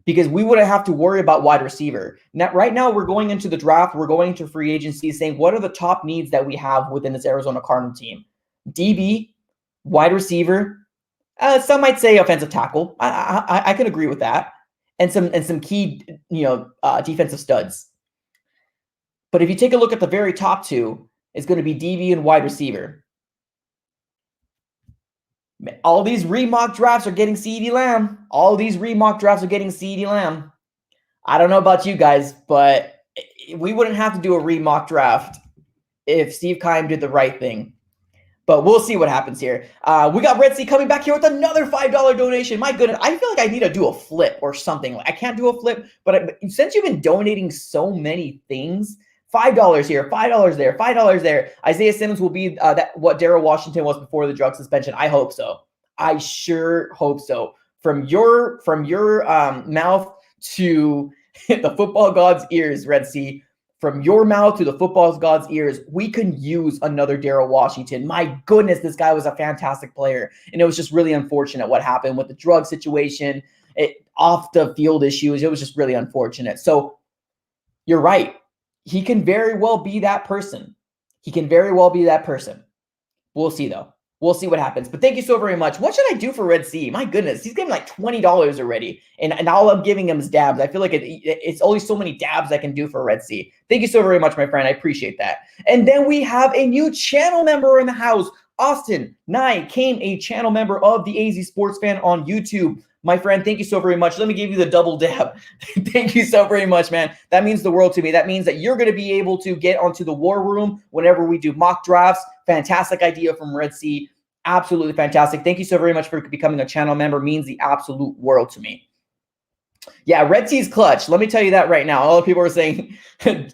because we wouldn't have to worry about wide receiver. Now, right now, we're going into the draft. We're going to free agency saying, what are the top needs that we have within this Arizona Cardinal team? DB, wide receiver, some might say offensive tackle. I can agree with that. And some key, defensive studs. But if you take a look at the very top two, it's going to be DB and wide receiver. All these remock drafts are getting CeeDee Lamb. All these remock drafts are getting CeeDee Lamb. I don't know about you guys, but we wouldn't have to do a remock draft if Steve Keim did the right thing. But we'll see what happens here. We got Red Sea coming back here with another $5 donation. My goodness, I feel like I need to do a flip or something. I can't do a flip, but since you've been donating so many things, $5 here, $5 there, $5 there. Isaiah Simmons will be what Darrell Washington was before the drug suspension. I hope so. I sure hope so. From your mouth to the football god's ears, Red Sea. From your mouth to the football god's ears, we can use another Darrell Washington. My goodness, this guy was a fantastic player. And it was just really unfortunate what happened with the drug situation, off the field issues. It was just really unfortunate. So you're right. He can very well be that person. He can very well be that person. We'll see, though. We'll see what happens. But thank you so very much. What should I do for Red Sea? My goodness, he's getting like $20 already. And all I'm giving him is dabs. I feel like it's only so many dabs I can do for Red Sea. Thank you so very much, my friend. I appreciate that. And then we have a new channel member in the house. Austin Nye came a channel member of the AZ Sports Fan on YouTube. My friend, thank you so very much. Let me give you the double dab. Thank you so very much, man. That means the world to me. That means that you're going to be able to get onto the war room whenever we do mock drafts. Fantastic idea from Red Sea. Absolutely fantastic. Thank you so very much for becoming a channel member. Means the absolute world to me. Yeah, Red Sea's clutch. Let me tell you that right now. All the people are saying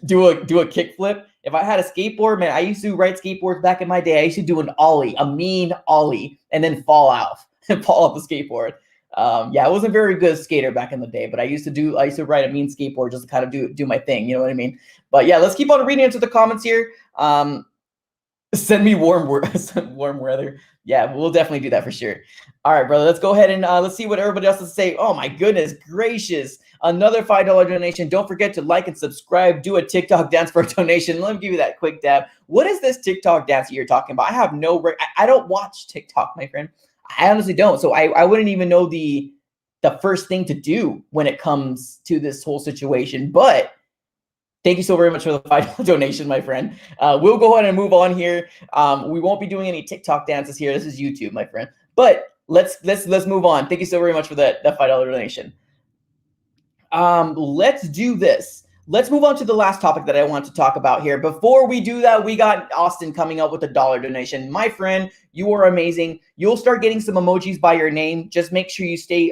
do a kick flip. If I had a skateboard, man, I used to ride skateboards back in my day. I used to do an ollie, a mean ollie, and then fall off the skateboard. Yeah, I wasn't a very good skater back in the day, but I used to ride a mean skateboard just to kind of do my thing. You know what I mean? But yeah, let's keep on reading into the comments here. Send me warm weather. Yeah, we'll definitely do that for sure. All right, brother, let's go ahead and let's see what everybody else has to say. Oh my goodness gracious. Another $5 donation. Don't forget to like and subscribe. Do a TikTok dance for a donation. Let me give you that quick dab. What is this TikTok dance that you're talking about? I have I don't watch TikTok, my friend. I honestly don't. So I wouldn't even know the first thing to do when it comes to this whole situation. But thank you so very much for the $5 donation, my friend. We'll go ahead and move on here. We won't be doing any TikTok dances here. This is YouTube, my friend. But let's move on. Thank you so very much for that $5 donation. Let's do this. Let's move on to the last topic that I want to talk about here. Before we do that, we got Austin coming up with a $1 donation. My friend, you are amazing. You'll start getting some emojis by your name. Just make sure you stay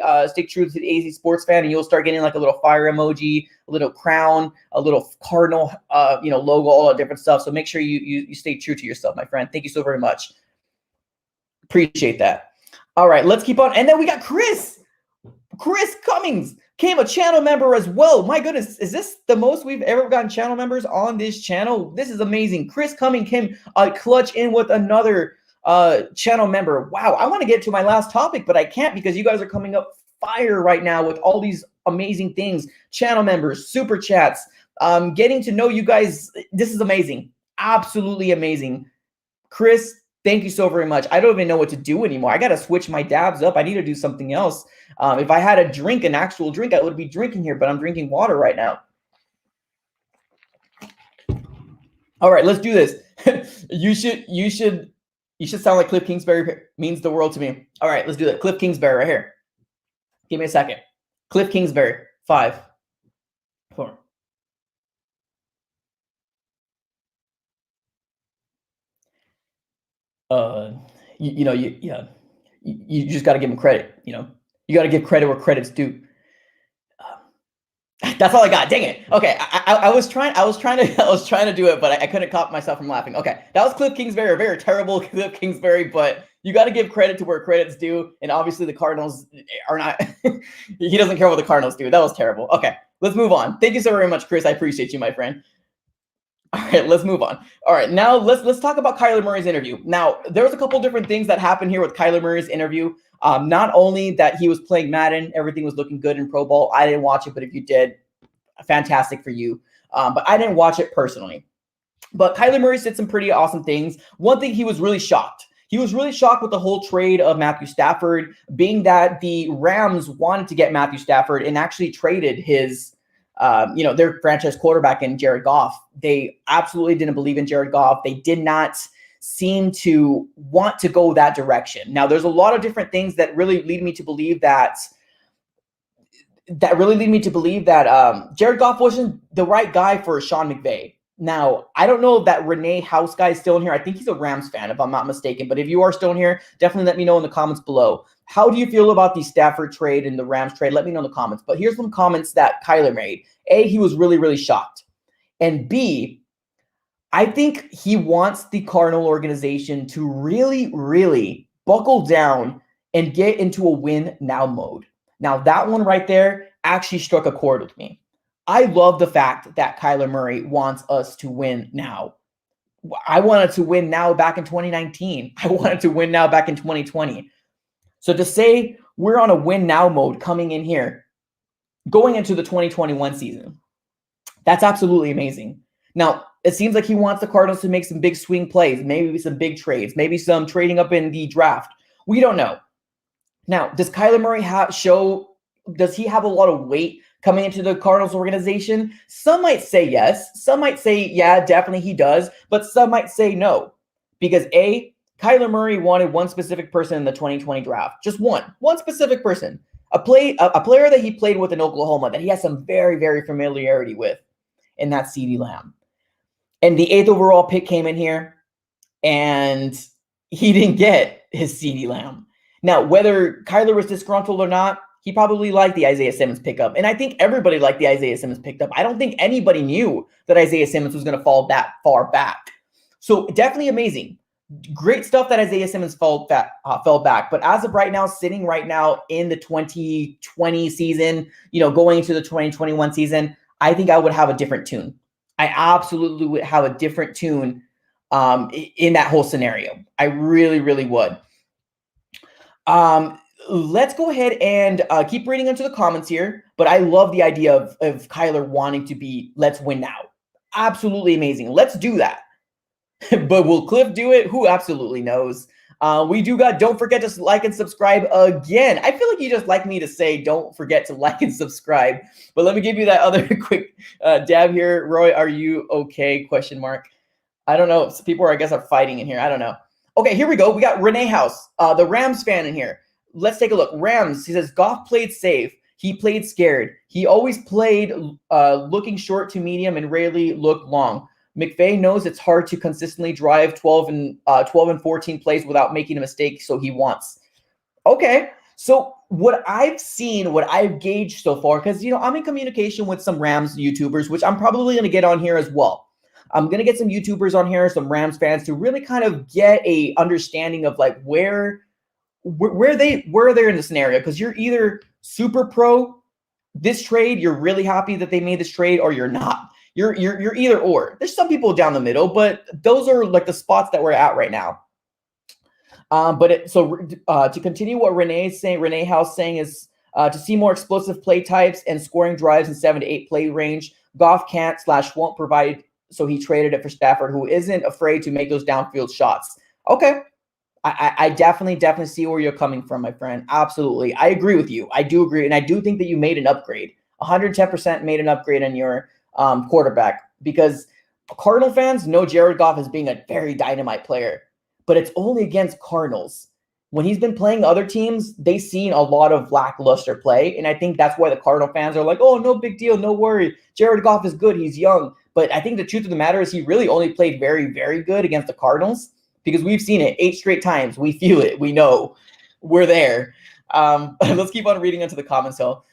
true to the AZ Sports Fan, and you'll start getting like a little fire emoji, a little crown, a little Cardinal, logo, all that different stuff. So make sure you stay true to yourself, my friend. Thank you so very much. Appreciate that. All right, let's keep on. And then we got Chris Cummings. Came a channel member as well. My goodness, is this the most we've ever gotten channel members on this channel? This is amazing. Chris Cummings came clutch in with another channel member. Wow, I want to get to my last topic, but I can't because you guys are coming up fire right now with all these amazing things. Channel members, super chats, getting to know you guys. This is amazing. Absolutely amazing. Chris, thank you so very much. I don't even know what to do anymore. I got to switch my dabs up. I need to do something else. If I had an actual drink, I would be drinking here, but I'm drinking water right now. All right, let's do this. You should sound like Cliff Kingsbury. Means the world to me. All right, let's do that. Cliff Kingsbury right here. Give me a second. Cliff Kingsbury. 5, 4. You just got to give him credit. You got to give credit where credit's due. That's all I got. Dang it. Okay, I was trying to do it, but I couldn't stop myself from laughing. Okay, that was Cliff Kingsbury, a very terrible Cliff Kingsbury, but you got to give credit to where credit's due, and obviously the Cardinals are not. He doesn't care what the Cardinals do. That was terrible. Okay, let's move on. Thank you so very much, Chris. I appreciate you, my friend. All right, let's move on. All right, now let's talk about Kyler Murray's interview. Now, there's a couple different things that happened here with Kyler Murray's interview. Not only that he was playing Madden, everything was looking good in Pro Bowl. I didn't watch it, but if you did, fantastic for you. But I didn't watch it personally. But Kyler Murray said some pretty awesome things. One thing, he was really shocked. He was really shocked with the whole trade of Matthew Stafford, being that the Rams wanted to get Matthew Stafford and actually traded his their franchise quarterback in Jared Goff. They absolutely didn't believe in Jared Goff. They did not seem to want to go that direction. Now, there's a lot of different things that really lead me to believe that Jared Goff wasn't the right guy for Sean McVay. Now, I don't know if that Renee House guy is still in here. I think he's a Rams fan, if I'm not mistaken. But if you are still in here, definitely let me know in the comments below. How do you feel about the Stafford trade and the Rams trade? Let me know in the comments. But here's some comments that Kyler made. A, he was really, really shocked. And B, I think he wants the Cardinal organization to really, really buckle down and get into a win now mode. Now, that one right there actually struck a chord with me. I love the fact that Kyler Murray wants us to win now. I wanted to win now back in 2019. I wanted to win now back in 2020. So to say we're on a win now mode coming in here, going into the 2021 season, that's absolutely amazing. Now, it seems like he wants the Cardinals to make some big swing plays, maybe some big trades, maybe some trading up in the draft. We don't know. Now, does Kyler Murray does he have a lot of weight coming into the Cardinals organization? Some might say yes. Some might say, yeah, definitely he does. But some might say no. Because A, Kyler Murray wanted one specific person in the 2020 draft. Just one specific person. A player that he played with in Oklahoma that he has some very, very familiarity with. And that's CeeDee Lamb. And the 8th overall pick came in here. And he didn't get his CeeDee Lamb. Now, whether Kyler was disgruntled or not, he probably liked the Isaiah Simmons pickup. And I think everybody liked the Isaiah Simmons pickup. I don't think anybody knew that Isaiah Simmons was going to fall that far back. So definitely amazing. Great stuff that Isaiah Simmons fell back. But as of right now, sitting right now in the 2020 season, going into the 2021 season, I think I would have a different tune. I absolutely would have a different tune in that whole scenario. I really, really would. Let's go ahead and keep reading into the comments here. But I love the idea of Kyler wanting to be, let's win now. Absolutely amazing. Let's do that. But will Cliff do it? Who absolutely knows? Don't forget to like and subscribe again. I feel like you just like me to say, don't forget to like and subscribe. But let me give you that other quick dab here. Roy, are you okay? Question mark. I don't know. People I guess are fighting in here. I don't know. Okay, here we go. We got Renee House, the Rams fan in here. Let's take a look. Rams, he says, Goff played safe. He played scared. He always played looking short to medium and rarely looked long. McVay knows it's hard to consistently drive 12 and 14 plays without making a mistake, so he wants. Okay, so what I've seen, what I've gauged so far, because, I'm in communication with some Rams YouTubers, which I'm probably going to get on here as well. I'm going to get some YouTubers on here, some Rams fans, to really kind of get a understanding of like where they're in the scenario, because you're either super pro this trade, you're really happy that they made this trade, or you're not. You're either or. There's some people down the middle, but those are like the spots that we're at right now. To continue what Renee House saying is to see more explosive play types and scoring drives in 7 to 8 play range. Goff can't/won't provide, so he traded it for Stafford, who isn't afraid to make those downfield shots. Okay. I definitely see where you're coming from, my friend. Absolutely. I agree with you. I do agree. And I do think that you made an upgrade. 110% made an upgrade on your quarterback, because Cardinal fans know Jared Goff as being a very dynamite player, but it's only against Cardinals. When he's been playing other teams, they've seen a lot of lackluster play. And I think that's why the Cardinal fans are like, oh, no big deal. No worry. Jared Goff is good. He's young. But I think the truth of the matter is he really only played very, very good against the Cardinals, because we've seen it 8 straight times. We feel it. We know. We're there. Let's keep on reading into the comments, though.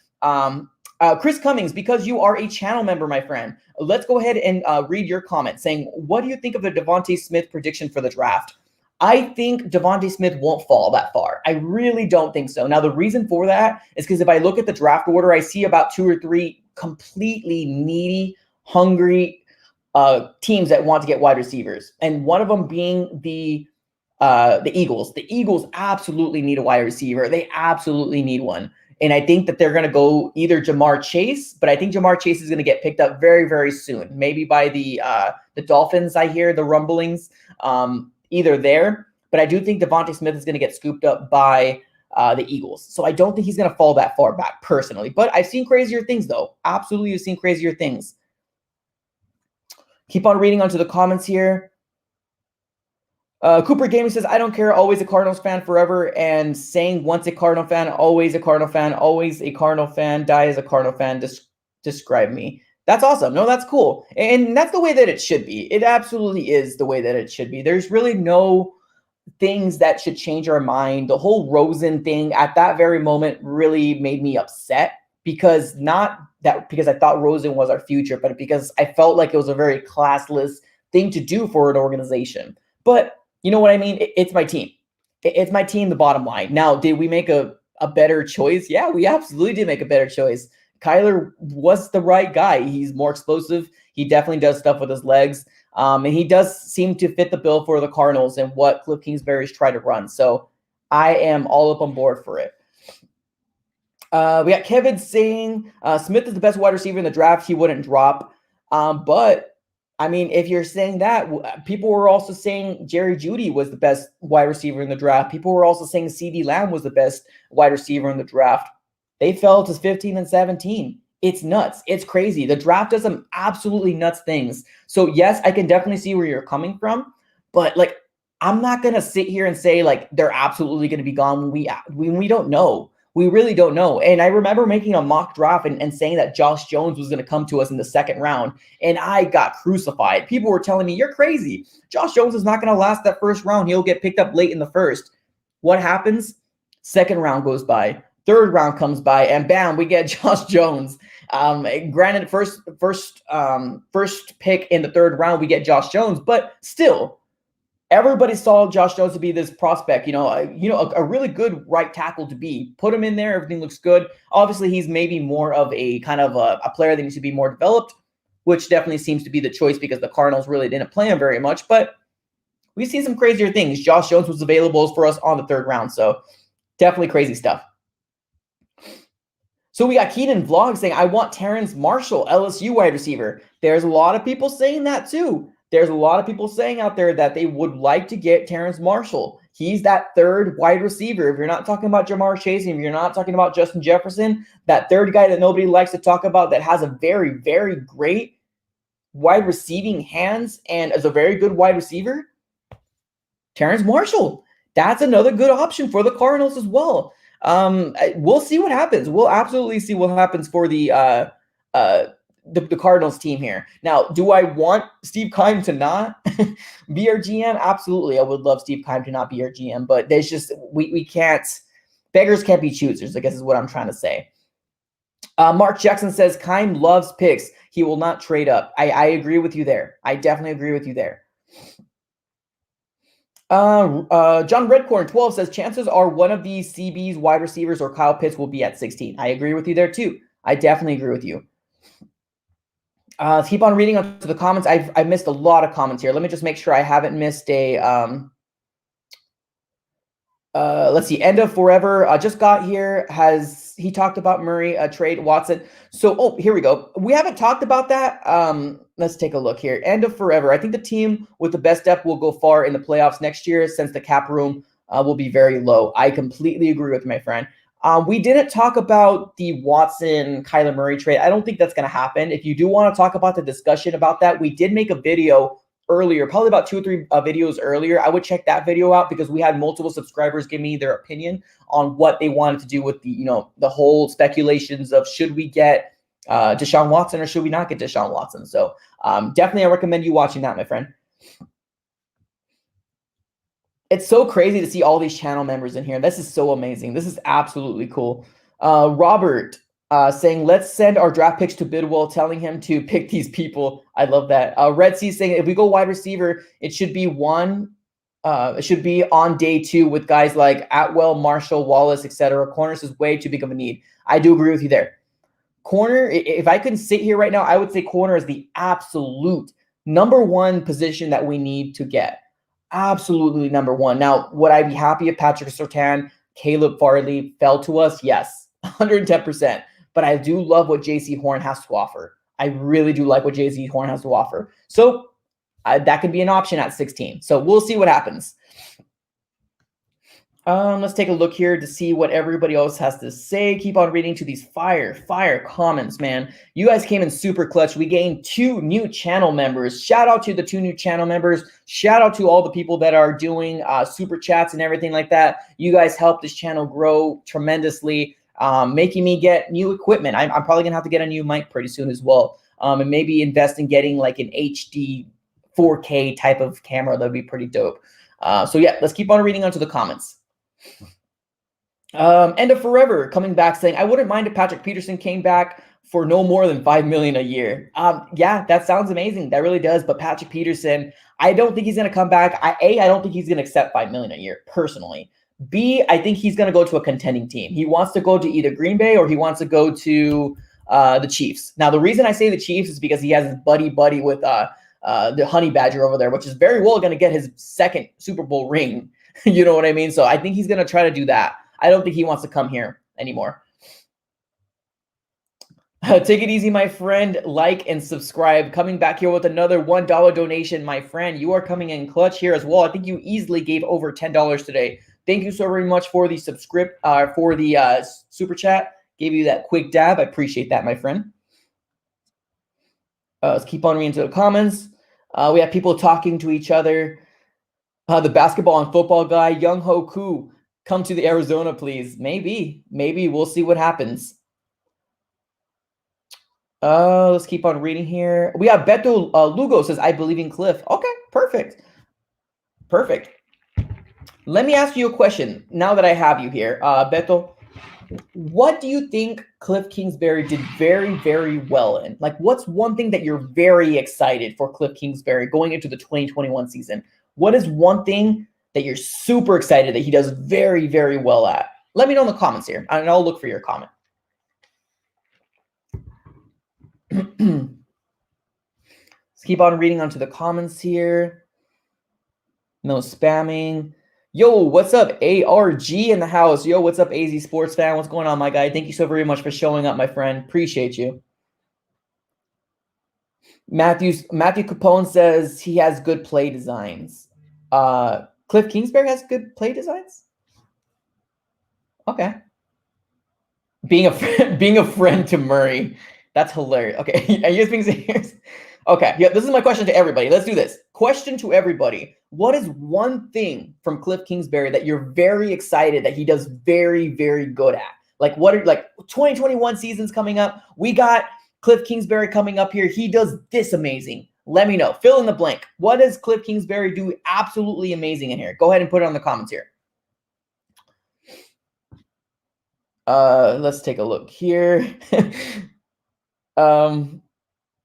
Chris Cummings, because you are a channel member, my friend, let's go ahead and read your comment saying, what do you think of the Devontae Smith prediction for the draft? I think Devontae Smith won't fall that far. I really don't think so. Now, the reason for that is because if I look at the draft order, I see about 2 or 3 completely needy, hungry teams that want to get wide receivers. And one of them being the Eagles. The Eagles absolutely need a wide receiver. They absolutely need one. And I think that they're going to go either Jamar Chase, but I think Jamar Chase is going to get picked up very, very soon. Maybe by the Dolphins, I hear the rumblings, either there. But I do think Devontae Smith is going to get scooped up by the Eagles. So I don't think he's going to fall that far back personally. But I've seen crazier things, though. Absolutely, I've seen crazier things. Keep on reading onto the comments here. Cooper Gaming says, I don't care, always a Cardinals fan forever, and saying once a Cardinal fan, always a Cardinal fan, always a Cardinal fan, die as a Cardinal fan, describe me. That's awesome. No, that's cool. And that's the way that it should be. It absolutely is the way that it should be. There's really no things that should change our mind. The whole Rosen thing at that very moment really made me upset, because not that because I thought Rosen was our future, but because I felt like it was a very classless thing to do for an organization. But you know what I mean? It's my team. It's my team, the bottom line. Now, did we make a better choice? Yeah, we absolutely did make a better choice. Kyler was the right guy. He's more explosive. He definitely does stuff with his legs. And he does seem to fit the bill for the Cardinals and what Cliff Kingsbury's trying to run. So I am all up on board for it. We got Kevin saying Smith is the best wide receiver in the draft. He wouldn't drop. But I mean, if you're saying that, people were also saying Jerry Jeudy was the best wide receiver in the draft. People were also saying CeeDee Lamb was the best wide receiver in the draft. They fell to 15 and 17. It's nuts. It's crazy. The draft does some absolutely nuts things. So yes, I can definitely see where you're coming from, but like, I'm not going to sit here and say like they're absolutely going to be gone when we don't know. We really don't know. And I remember making a mock draft and saying that Josh Jones was going to come to us in the second round. And I got crucified. People were telling me, you're crazy. Josh Jones is not going to last that first round. He'll get picked up late in the first. What happens? Second round goes by. Third round comes by. And bam, we get Josh Jones. Granted, first pick in the third round, we get Josh Jones. But still, everybody saw Josh Jones to be this prospect, a really good right tackle to be. Put him in there. Everything looks good. Obviously, he's maybe more of a kind of a player that needs to be more developed, which definitely seems to be the choice because the Cardinals really didn't play him very much. But we've seen some crazier things. Josh Jones was available for us on the third round. So definitely crazy stuff. So we got Keenan Vlog saying, I want Terrence Marshall, LSU wide receiver. There's a lot of people saying that too. There's a lot of people saying out there that they would like to get Terrence Marshall. He's that third wide receiver. If you're not talking about Jamar Chase, if you're not talking about Justin Jefferson, that third guy that nobody likes to talk about that has a very, very great wide receiving hands and is a very good wide receiver, Terrence Marshall. That's another good option for the Cardinals as well. We'll see what happens. We'll absolutely see what happens for the Cardinals team here. Now, do I want Steve Keim to not be our GM? Absolutely. I would love Steve Keim to not be our GM, but there's just, we can't, beggars can't be choosers, I guess is what I'm trying to say. Mark Jackson says, Keim loves picks. He will not trade up. I agree with you there. I definitely agree with you there. John Redcorn 12 says, chances are one of these CB's wide receivers or Kyle Pitts will be at 16. I agree with you there too. I definitely agree with you. Let's keep on reading on to the comments. I missed a lot of comments here. Let me just make sure I haven't missed a let's see. End of Forever just got here. Has he talked about Murray trade Watson? So here we go. We haven't talked about that. Let's take a look here. End of Forever. I think the team with the best depth will go far in the playoffs next year since the cap room will be very low. I completely agree with my friend. We didn't talk about the Watson-Kyler Murray trade. I don't think that's going to happen. If you do want to talk about the discussion about that, we did make a video earlier, probably about 2 or 3 videos earlier. I would check that video out because we had multiple subscribers give me their opinion on what they wanted to do with the whole speculations of should we get Deshaun Watson or should we not get Deshaun Watson. So definitely I recommend you watching that, my friend. It's so crazy to see all these channel members in here. This is so amazing. This is absolutely cool. Robert saying, let's send our draft picks to Bidwell, telling him to pick these people. I love that. Red Sea saying, if we go wide receiver, it should be on day 2 with guys like Atwell, Marshall, Wallace, etc. Corners is way too big of a need. I do agree with you there. Corner, if I couldn't sit here right now, I would say corner is the absolute number 1 position that we need to get. Absolutely number 1. Now, would I be happy if Patrick Surtain, Caleb Farley fell to us? Yes, 110%. But I do love what JC Horn has to offer. I really do like what JC Horn has to offer. So that could be an option at 16. So we'll see what happens. Let's take a look here to see what everybody else has to say. Keep on reading to these fire comments, man. You guys came in super clutch. We gained 2 new channel members. Shout out to the 2 new channel members. Shout out to all the people that are doing super chats and everything like that. You guys helped this channel grow tremendously, making me get new equipment. I'm probably going to have to get a new mic pretty soon as well, and maybe invest in getting like an HD 4K type of camera. That'd be pretty dope. So yeah, let's keep on reading onto the comments. End of Forever coming back saying, I wouldn't mind if Patrick Peterson came back for no more than $5 million a year. Yeah, that sounds amazing. That really does. But Patrick Peterson, I don't think he's going to come back. I don't think he's going to accept $5 million a year personally. B, I think he's going to go to a contending team. He wants to go to either Green Bay or he wants to go to the Chiefs. Now, the reason I say the Chiefs is because he has his buddy with the Honey Badger over there, which is very well going to get his 2nd Super Bowl ring. You know what I mean? So I think he's going to try to do that. I don't think he wants to come here anymore. Take it easy, my friend. Like and subscribe. Coming back here with another $1 donation, my friend. You are coming in clutch here as well. I think you easily gave over $10 today. Thank you so very much for the super chat. Gave you that quick dab. I appreciate that, my friend. Let's keep on reading to the comments. We have people talking to each other. The basketball and football guy, Young Ho Koo, come to the Arizona, please. Maybe we'll see what happens. Let's keep on reading here. We have Beto Lugo says, I believe in Cliff. Okay, perfect. Let me ask you a question now that I have you here. Beto, what do you think Cliff Kingsbury did very, very well in? Like, what's one thing that you're very excited for Cliff Kingsbury going into the 2021 season? What is one thing that you're super excited that he does very, very well at? Let me know in the comments here, and I'll look for your comment. Let's keep on reading onto the comments here. No spamming. Yo, what's up? ARG in the house. Yo, what's up, AZ Sports fan? What's going on, my guy? Thank you so very much for showing up, my friend. Appreciate you. Matthew Capone says he has good play designs. Cliff Kingsbury has good play designs? Okay. Being a friend to Murray. That's hilarious. Okay. Are you guys being serious? Okay. Yeah, this is my question to everybody. Let's do this. Question to everybody. What is one thing from Cliff Kingsbury that you're very excited that he does very, very good at? Like, what are, like, 2021 season's coming up. We got Cliff Kingsbury coming up here. He does this amazing. Let me know. Fill in the blank. What does Cliff Kingsbury do absolutely amazing in here? Go ahead and put it on the comments here. Let's take a look here. Matthew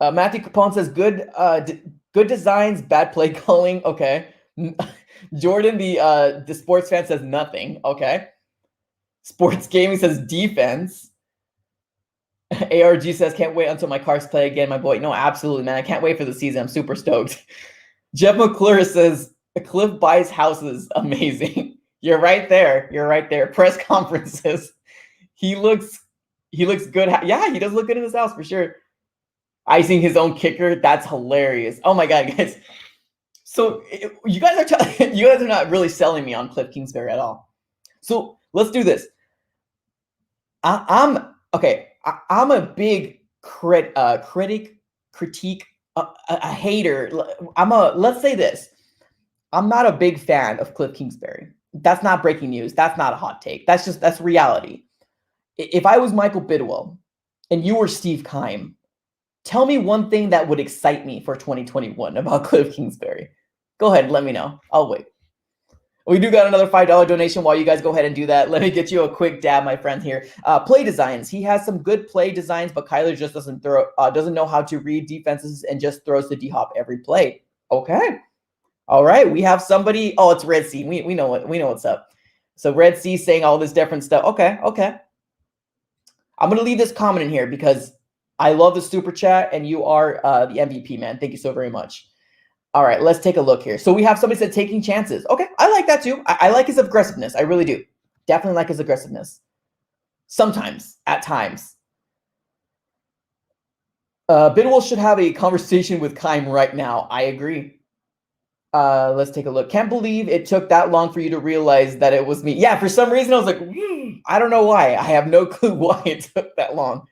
Capone says good designs, bad play calling. Okay. Jordan, the sports fan, says nothing. Okay. Sports gaming says defense. ARG says can't wait until my Cars play again, my boy. No, absolutely, man. I can't wait for the season. I'm super stoked. Jeff McClure says Cliff buys houses. Amazing. You're right there. You're right there. Press conferences. He looks good. Yeah, he does look good in his house for sure. Icing his own kicker. That's hilarious. Oh my God, guys. So you guys are not really selling me on Cliff Kingsbury at all. So let's do this. I'm a big critique, a hater. Let's say this. I'm not a big fan of Cliff Kingsbury. That's not breaking news. That's not a hot take. That's reality. If I was Michael Bidwell and you were Steve Keim, tell me one thing that would excite me for 2021 about Cliff Kingsbury. Go ahead, let me know. I'll wait. We do got another $5 donation. While you guys go ahead and do that, let me get you a quick dab, my friend here. Play designs. He has some good play designs, but Kyler just doesn't know how to read defenses and just throws the D-hop every play. Okay. All right. We have somebody. Oh, it's Red Sea. We know what's up. So Red Sea saying all this different stuff. Okay. I'm gonna leave this comment in here because I love the super chat and you are the MVP, man. Thank you so very much. All right, let's take a look here. So we have somebody said taking chances. Okay, I like that too. I like his aggressiveness. I really do. Definitely like his aggressiveness. Sometimes, at times. Bidwell should have a conversation with Keim right now. I agree. Let's take a look. Can't believe it took that long for you to realize that it was me. Yeah, for some reason I was like, I don't know why. I have no clue why it took that long.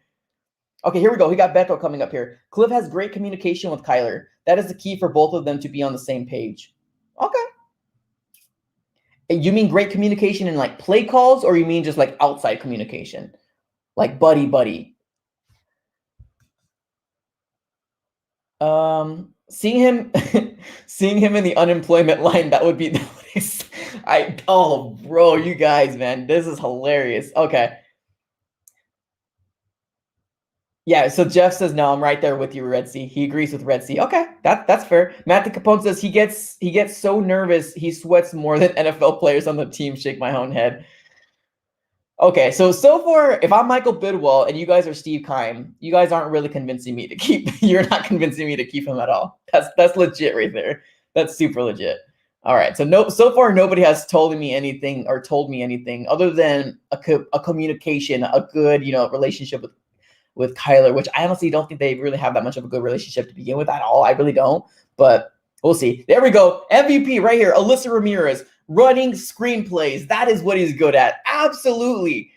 Okay, here we go. We got Beto coming up here. Cliff has great communication with Kyler. That is the key for both of them to be on the same page. Okay. You mean great communication in like play calls, or you mean just like outside communication? Like buddy. Seeing him in the unemployment line, that would be nice. Oh bro, you guys, man, this is hilarious. Okay. Yeah, so Jeff says no. I'm right there with you, Red Sea. He agrees with Red Sea. Okay, that's fair. Matthew Capone says he gets so nervous he sweats more than NFL players on the team. Shake my own head. Okay, so far, if I'm Michael Bidwell and you guys are Steve Keim, you guys aren't really convincing me to keep. You're not convincing me to keep him at all. That's legit right there. That's super legit. All right, so far nobody has told me anything other than a communication, a good relationship with Kyler, which I honestly don't think they really have that much of a good relationship to begin with at all. I really don't, but we'll see. There we go. MVP right here. Alyssa Ramirez running screenplays. That is what he's good at. Absolutely.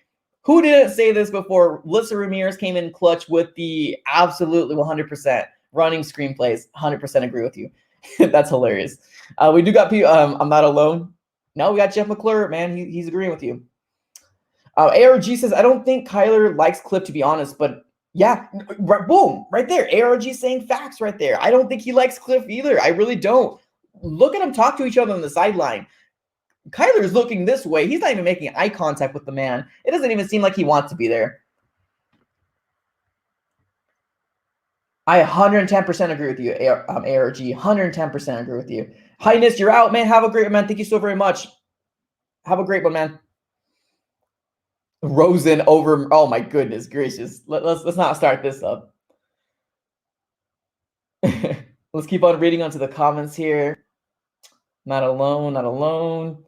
Who didn't say this before? Alyssa Ramirez came in clutch with the absolutely 100% running screenplays. 100% agree with you. That's hilarious. We do got people. I'm not alone. No, we got Jeff McClure, man. He's agreeing with you. ARG says, I don't think Kyler likes Cliff, to be honest, but yeah, boom, right there. ARG saying facts right there. I don't think he likes Cliff either. I really don't. Look at them talk to each other on the sideline. Kyler's looking this way. He's not even making eye contact with the man. It doesn't even seem like he wants to be there. I 110% agree with you, ARG. 110% agree with you. Highness, you're out, man. Have a great one, man. Thank you so very much. Have a great one, man. Rosen over. Oh my goodness gracious. Let's not start this up. Let's keep on reading onto the comments here. Not alone.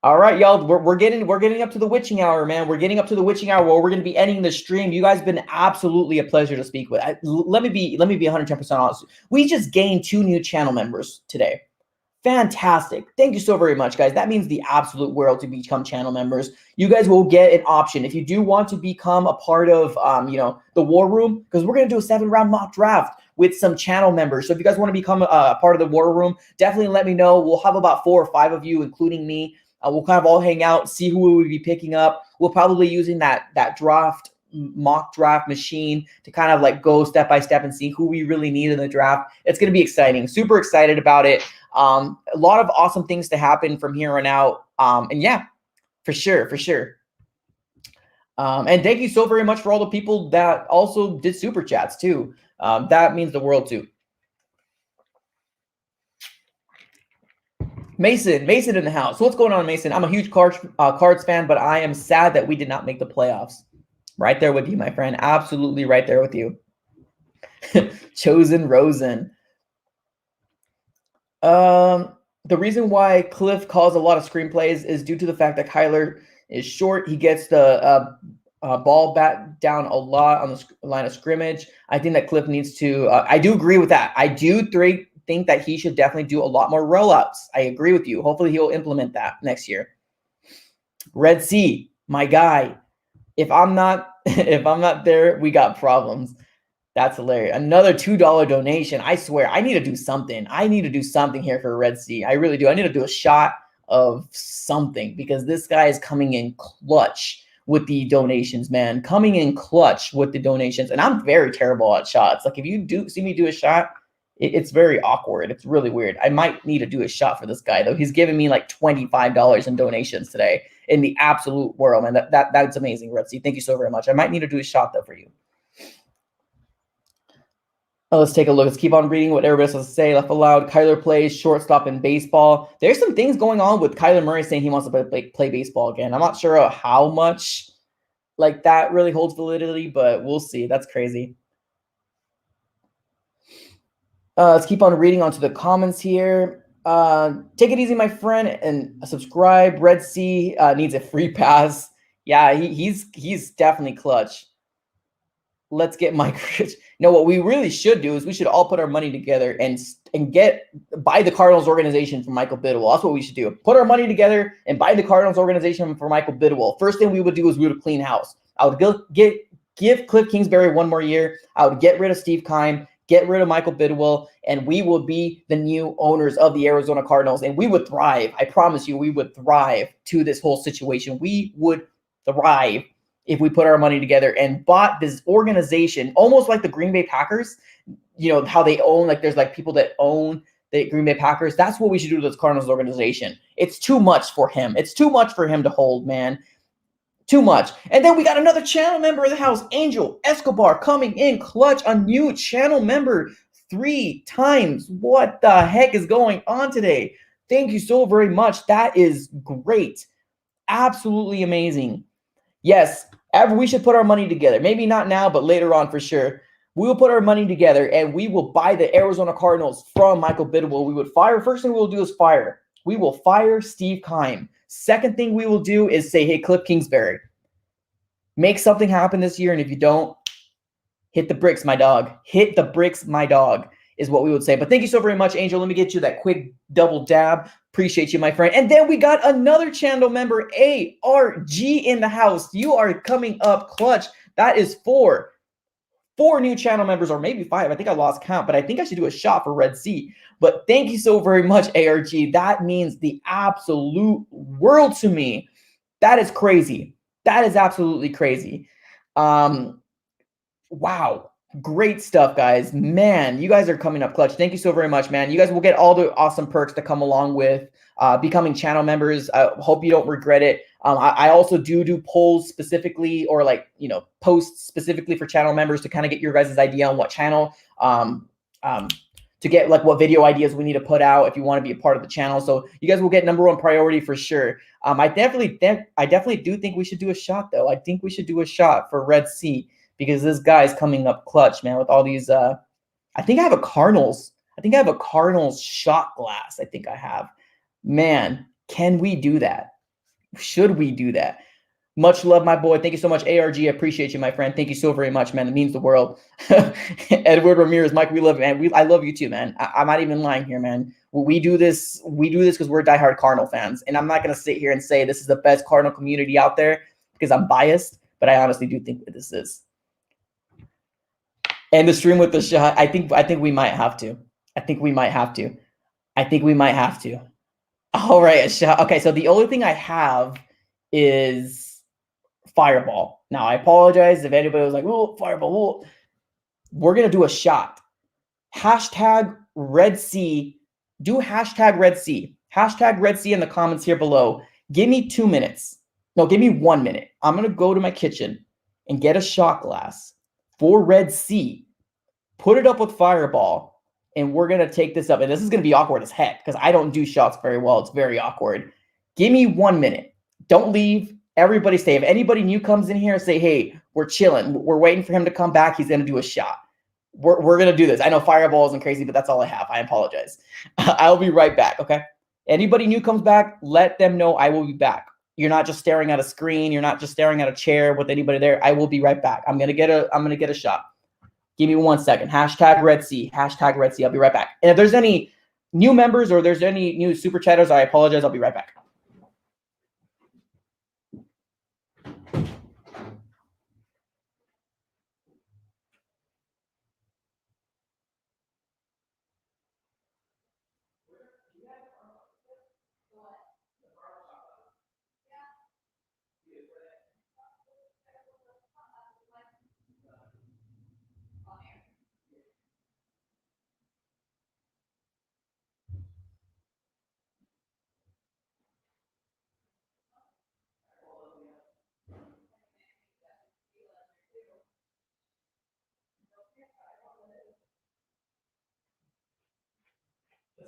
All right, y'all. We're getting up to the witching hour, man. We're getting up to the witching hour where we're going to be ending the stream. You guys have been absolutely a pleasure to speak with. Let me be 110% honest. We just gained 2 new channel members today. Fantastic. Thank you so very much, guys. That means the absolute world to become channel members. You guys will get an option if you do want to become a part of the war room, because we're going to do a 7-round mock draft with some channel members. So if you guys want to become a part of the war room, definitely let me know. We'll have about 4 or 5 of you, including me. We'll kind of all hang out, see who we will be picking up. We'll probably using that mock draft machine to kind of like go step by step and see who we really need in the draft. It's going to be exciting. Super excited about it. A lot of awesome things to happen from here on out. And yeah, for sure. And thank you so very much for all the people that also did super chats too. That means the world too. Mason in the house. So what's going on, Mason? I'm a huge Cards fan, but I am sad that we did not make the playoffs. Right there with you, my friend. Absolutely right there with you. Chosen Rosen. The reason why Cliff calls a lot of screenplays is due to the fact that Kyler is short. He gets the ball back down a lot on the line of scrimmage. I think that Cliff needs to I do agree with that. I do think that he should definitely do a lot more rollouts. I agree with you. Hopefully he'll implement that next year. Red Sea, my guy. If I'm not there, we got problems. That's hilarious. Another $2 donation. I swear, I need to do something. I need to do something here for Red Sea. I really do. I need to do a shot of something because this guy is coming in clutch with the donations, man. Coming in clutch with the donations. And I'm very terrible at shots. Like if you do see me do a shot, It's very awkward. It's really weird. I might need to do a shot for this guy, though. He's giving me like $25 in donations today in the absolute world, man. That's amazing, Red Sea. Thank you so very much. I might need to do a shot, though, for you. Let's take a look. Let's keep on reading what everybody else has to say. Left allowed. Kyler plays shortstop in baseball. There's some things going on with Kyler Murray saying he wants to play baseball again. I'm not sure how much like that really holds validity, but we'll see. That's crazy. Let's keep on reading onto the comments here. Take it easy, my friend, and subscribe. Red Sea needs a free pass. Yeah, he's definitely clutch. Let's get Mike Rich. No, what we really should do is we should all put our money together and buy the Cardinals organization for Michael Bidwell. That's what we should do. Put our money together and buy the Cardinals organization for Michael Bidwell. First thing we would do is we would clean house. I would give Cliff Kingsbury one more year. I would get rid of Steve Keim, get rid of Michael Bidwell, and we will be the new owners of the Arizona Cardinals, and we would thrive. I promise you, we would thrive to this whole situation. We would thrive if we put our money together and bought this organization, almost like the Green Bay Packers, you know, how they own, like there's like people that own the Green Bay Packers. That's what we should do to this Cardinals organization. It's too much for him. It's too much for him to hold, man. Too much. And then we got another channel member of the house, Angel Escobar, coming in clutch, a new channel member 3 times. What the heck is going on today? Thank you so very much. That is great. Absolutely amazing. Yes, we should put our money together. Maybe not now, but later on for sure. We will put our money together and we will buy the Arizona Cardinals from Michael Bidwell. We would fire. First thing we will do is fire. We will fire Steve Keim. Second thing we will do is say, hey, Cliff Kingsbury, make something happen this year. And if you don't, hit the bricks, my dog. Hit the bricks, my dog, is what we would say. But thank you so very much, Angel. Let me get you that quick double dab. Appreciate you, my friend. And then we got another channel member, ARG, in the house. You are coming up clutch. That is 4 new channel members, or maybe 5. I think I lost count, but I think I should do a shot for Red Sea. But thank you so very much, ARG. That means the absolute world to me. That is crazy. That is absolutely crazy. Wow. Great stuff, guys. Man, you guys are coming up clutch. Thank you so very much, man. You guys will get all the awesome perks that come along with becoming channel members. I hope you don't regret it. I also do polls specifically, or like, you know, posts specifically for channel members to kind of get your guys' idea on what channel, to get like what video ideas we need to put out if you want to be a part of the channel. So you guys will get #1 priority for sure. I definitely do think we should do a shot, though. I think we should do a shot for Red Sea, because this guy's coming up clutch, man, with all these. I think I have a Cardinals. I think I have a Cardinals shot glass. I think I have. Man, can we do that? Should we do that? Much love, my boy. Thank you so much, ARG. I appreciate you, my friend. Thank you so very much, man. It means the world. Edward Ramirez, Mike, we love you, man. I love you too, man. I'm not even lying here, man. We do this because we're diehard Cardinal fans. And I'm not going to sit here and say this is the best Cardinal community out there because I'm biased, but I honestly do think that this is. And the stream with the shot, I think we might have to. I think we might have to. All right, a shot. Okay, so the only thing I have is Fireball. Now, I apologize if anybody was like, oh, Fireball. We're going to do a shot. Hashtag Red Sea. Do hashtag Red Sea. Hashtag Red Sea in the comments here below. Give me 2 minutes. No, give me 1 minute. I'm going to go to my kitchen and get a shot glass for Red Sea. Put it up with Fireball. And we're going to take this up. And this is going to be awkward as heck because I don't do shots very well. It's very awkward. Give me 1 minute. Don't leave. Everybody stay. If anybody new comes in here, say, hey, we're chilling. We're waiting for him to come back. He's going to do a shot. We're going to do this. I know Fireball isn't crazy, but that's all I have. I apologize. I'll be right back, okay? Anybody new comes back, let them know I will be back. You're not just staring at a screen. You're not just staring at a chair with anybody there. I will be right back. I'm going to get a shot. Give me 1 second. Hashtag Red Sea. Hashtag Red Sea. I'll be right back. And if there's any new members or there's any new super chatters, I apologize. I'll be right back.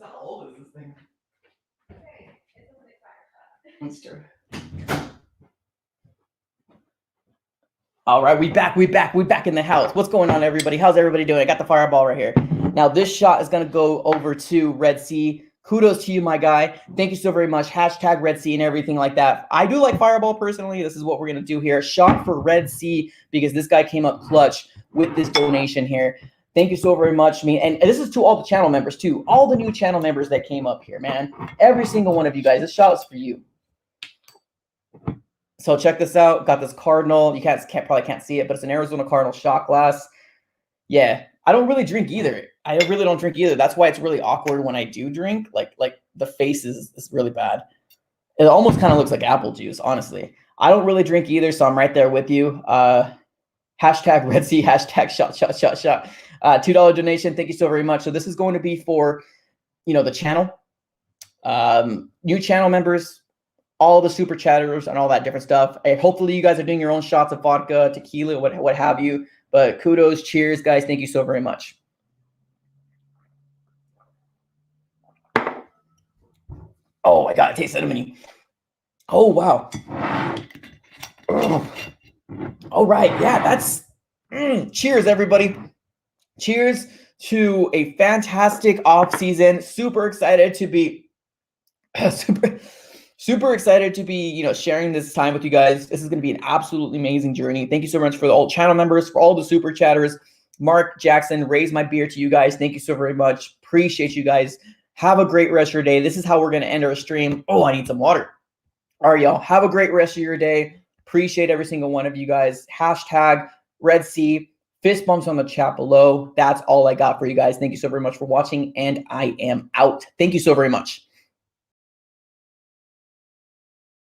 How old is this thing? That's true. All right, we back in the house. What's going on, everybody? How's everybody doing? I got the fireball right here. Now, this shot is going to go over to Red Sea. Kudos to you, my guy. Thank you so very much. Hashtag Red Sea and everything like that. I do like fireball personally. This is what we're going to do here. Shot for Red Sea because this guy came up clutch with this donation here. Thank you so very much. And this is to all the channel members, too. All the new channel members that came up here, man. Every single one of you guys. This shot is for you. So check this out. Got this Cardinal. You probably can't see it, but it's an Arizona Cardinal shot glass. Yeah, I don't really drink either. I really don't drink either. That's why it's really awkward when I do drink. Like the face is really bad. It almost kind of looks like apple juice, honestly. I don't really drink either, so I'm right there with you. Hashtag Red Sea, hashtag shot. $2 donation. Thank you so very much. So this is going to be for, the channel, new channel members, all the super chatters and all that different stuff. And hopefully you guys are doing your own shots of vodka, tequila, what have you. But kudos, cheers, guys. Thank you so very much. Oh my God, it tastes cinnamony. Oh, wow. All right, yeah, that's cheers, everybody. Cheers to a fantastic off season. Super excited to be super excited to be, sharing this time with you guys. This is going to be an absolutely amazing journey. Thank you so much for the all channel members, for all the super chatters. Mark, Jackson, raise my beer to you guys. Thank you so very much. Appreciate you guys. Have a great rest of your day. This is how we're going to end our stream. Oh, I need some water. All right, y'all. Have a great rest of your day. Appreciate every single one of you guys. Hashtag Red Sea. Fist bumps on the chat below. That's all I got for you guys. Thank you so very much for watching, and I am out. Thank you so very much.